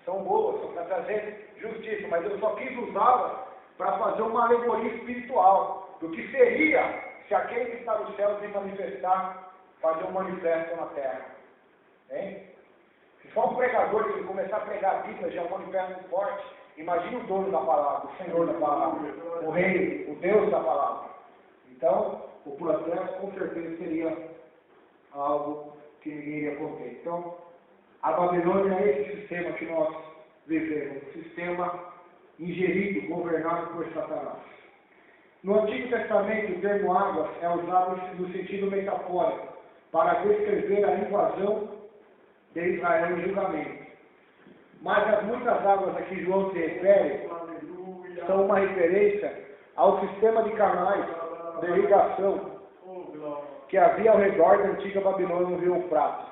S1: são boas, são para trazer justiça, mas eu só quis usá-las para fazer uma alegoria espiritual do que seria se aquele que está no céu se manifestar, fazer um manifesto na terra. Hein? Se for um pregador que começar a pregar a Bíblia, já é um manifesto forte, imagine o dono da palavra, o Senhor da palavra, o Rei, o Deus da palavra. Então, o processo com certeza seria algo que ninguém iria conter. Então, a Babilônia é esse sistema que nós vivemos, um sistema ingerido, governado por Satanás. No Antigo Testamento, o termo águas é usado no sentido metafórico, para descrever a invasão de Israel em julgamento. Mas as muitas águas a que João se refere são uma referência ao sistema de canais de irrigação que havia ao redor da antiga Babilônia no rio Eufrates.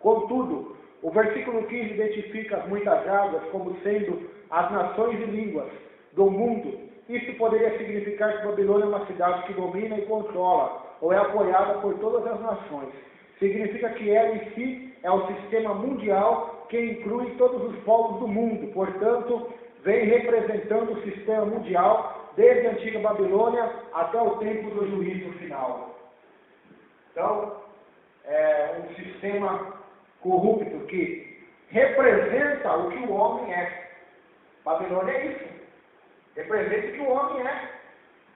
S1: Contudo, o versículo 15 identifica as muitas águas como sendo as nações e línguas do mundo. Isso poderia significar que Babilônia é uma cidade que domina e controla, ou é apoiada por todas as nações. Significa que ela em si é o sistema mundial que inclui todos os povos do mundo. Portanto, vem representando o sistema mundial desde a antiga Babilônia até o tempo do juízo final. Então, é um sistema corrupto que representa o que o homem é. Babilônia é isso. Representa o que o homem é.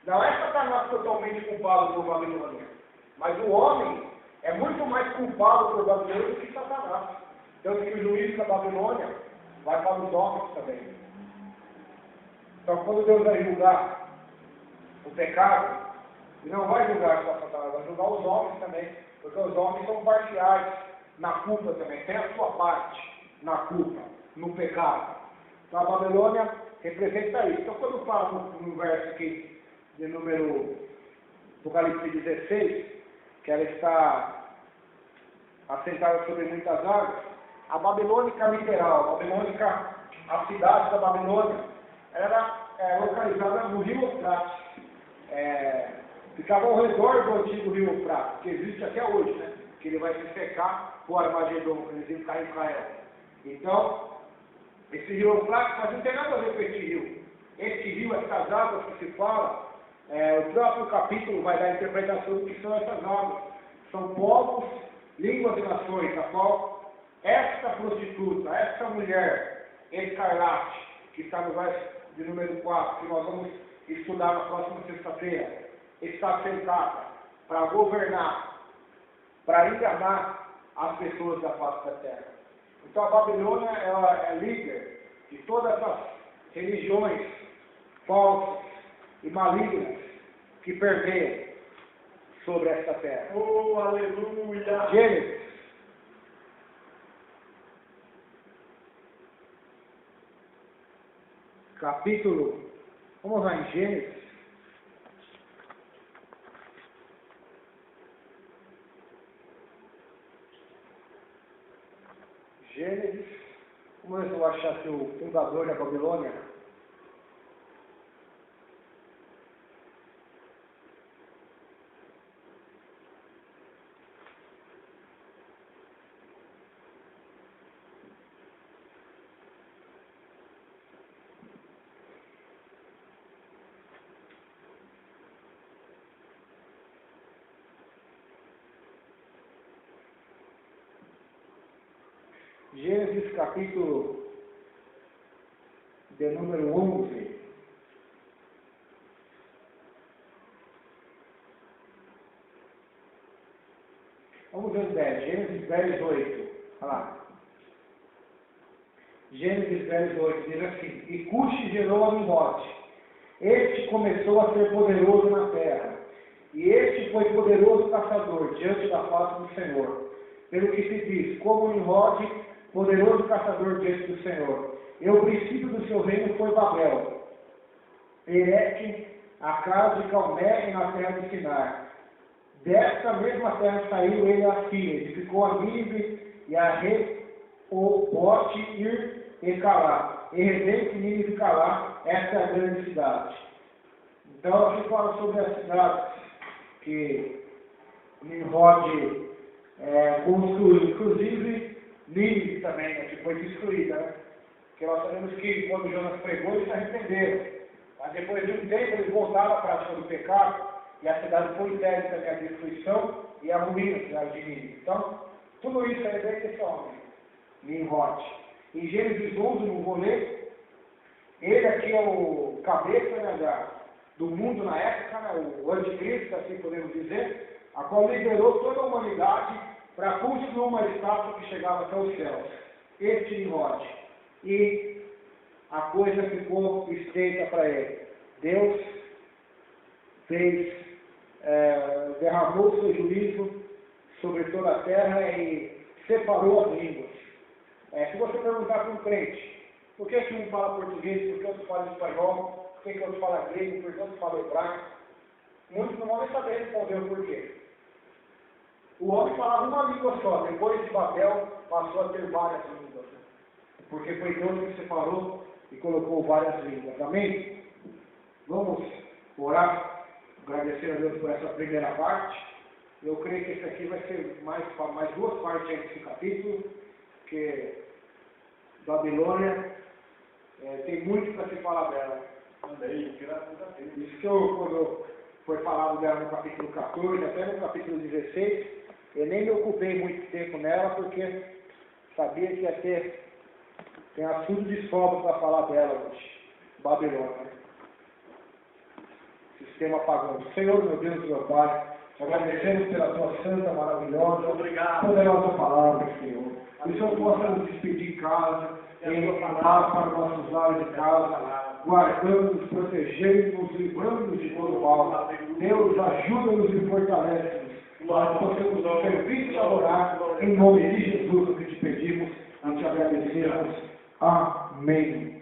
S1: Não é Satanás totalmente culpado por Babilônia, mas o homem é muito mais culpado por Babilônia do que Satanás. Tanto que o juízo da Babilônia vai para os homens também. Então, quando Deus vai julgar o pecado, Ele não vai julgar só Satanás, vai julgar os homens também, porque os homens são parciais na culpa também, tem a sua parte na culpa, no pecado. Então, a Babilônia representa isso. Então, quando fala no verso aqui, de número Apocalipse 16, que ela está assentada sobre muitas águas, a babilônica literal, a cidade da Babilônia, era localizada no rio Eufrates. Ficava ao redor do antigo rio Eufrates, que existe até hoje, né? Que ele vai se secar por Armagedon, quando eles iam cair em Israel. Então, esse rio Eufrates, mas não tem nada a ver com esse rio. Esse rio, essas águas que se fala, o próprio capítulo vai dar a interpretação do que são essas águas. São povos, línguas e nações, a qual esta prostituta, esta mulher escarlate, que está no verso de número 4, que nós vamos estudar na próxima sexta-feira, está sentada para governar, para enganar as pessoas da face da terra. Então a Babilônia ela é líder de todas as religiões falsas e malignas que permeiam sobre esta terra.
S2: Oh, aleluia!
S1: Gênesis. Capítulo. Vamos lá em Gênesis. Gênesis. Vamos ver se eu achar aqui o fundador da Babilônia. Gênesis capítulo de número 11. Vamos ver o 10. Gênesis 10, 8. Olha lá. Gênesis 10, 8 diz assim: E Cuxi gerou a Nimrod. Este começou a ser poderoso na terra. E este foi poderoso caçador diante da face do Senhor. Pelo que se diz, como Nimrod, poderoso caçador diante do Senhor. E o princípio do seu reino foi Babel, Erech, a casa de Calmé e na terra de Sinar. Desta mesma terra saiu ele a Síria, edificou a Nínive e a Rehobote, Ir e Calá. E Redente, Nínive e Calá, esta é a grande cidade. Então aqui fala sobre as cidades que Nimrod construiu, inclusive Nínive também, né, que foi destruída, né? Porque nós sabemos que quando Jonas pregou, eles se arrependeram. Mas depois de um tempo, eles voltaram à prática do pecado, e a cidade foi entregue também à destruição e à ruína da cidade de Nínive. Então, tudo isso é bem desse homem, Nimrod. Em Gênesis 11, no vou ler, ele aqui é o cabeça, né, do mundo na época, né, o anticristo, assim podemos dizer, a qual liderou toda a humanidade para construir uma estátua que chegava até os céus. Este Nimrod. E a coisa ficou estreita para ele. Deus derramou o seu juízo sobre toda a terra e separou as línguas. Se você perguntar para um crente, por que um fala português, por que outro fala espanhol, por que outro fala grego, por que outro fala hebraico, muitos não vão nem saber responder o porquê. O homem falava uma língua só, depois de Babel passou a ter várias línguas. Porque foi Deus que separou e colocou várias línguas. Amém? Vamos orar, agradecer a Deus por essa primeira parte. Eu creio que esse aqui vai ser mais duas partes desse capítulo, porque Babilônia tem muito para se falar dela. Isso que quando foi falado dela no capítulo 14, até no capítulo 16, eu nem me ocupei muito tempo nela, porque sabia que ia tem assunto de sobra para falar dela hoje. Babilônia. Sistema pagão. Senhor, meu Deus, meu Pai, agradecemos pela tua santa, maravilhosa, poderosa palavra, Senhor. Que o Senhor possa nos despedir em casa, em palavra para nossos lares de casa. guardando-nos, protegendo-nos, livrando-nos de todo mal. Deus, ajuda-nos e fortalece-nos. Nós possamos servir e adorar em nome de Jesus, o que te pedimos e te agradecemos. Amém.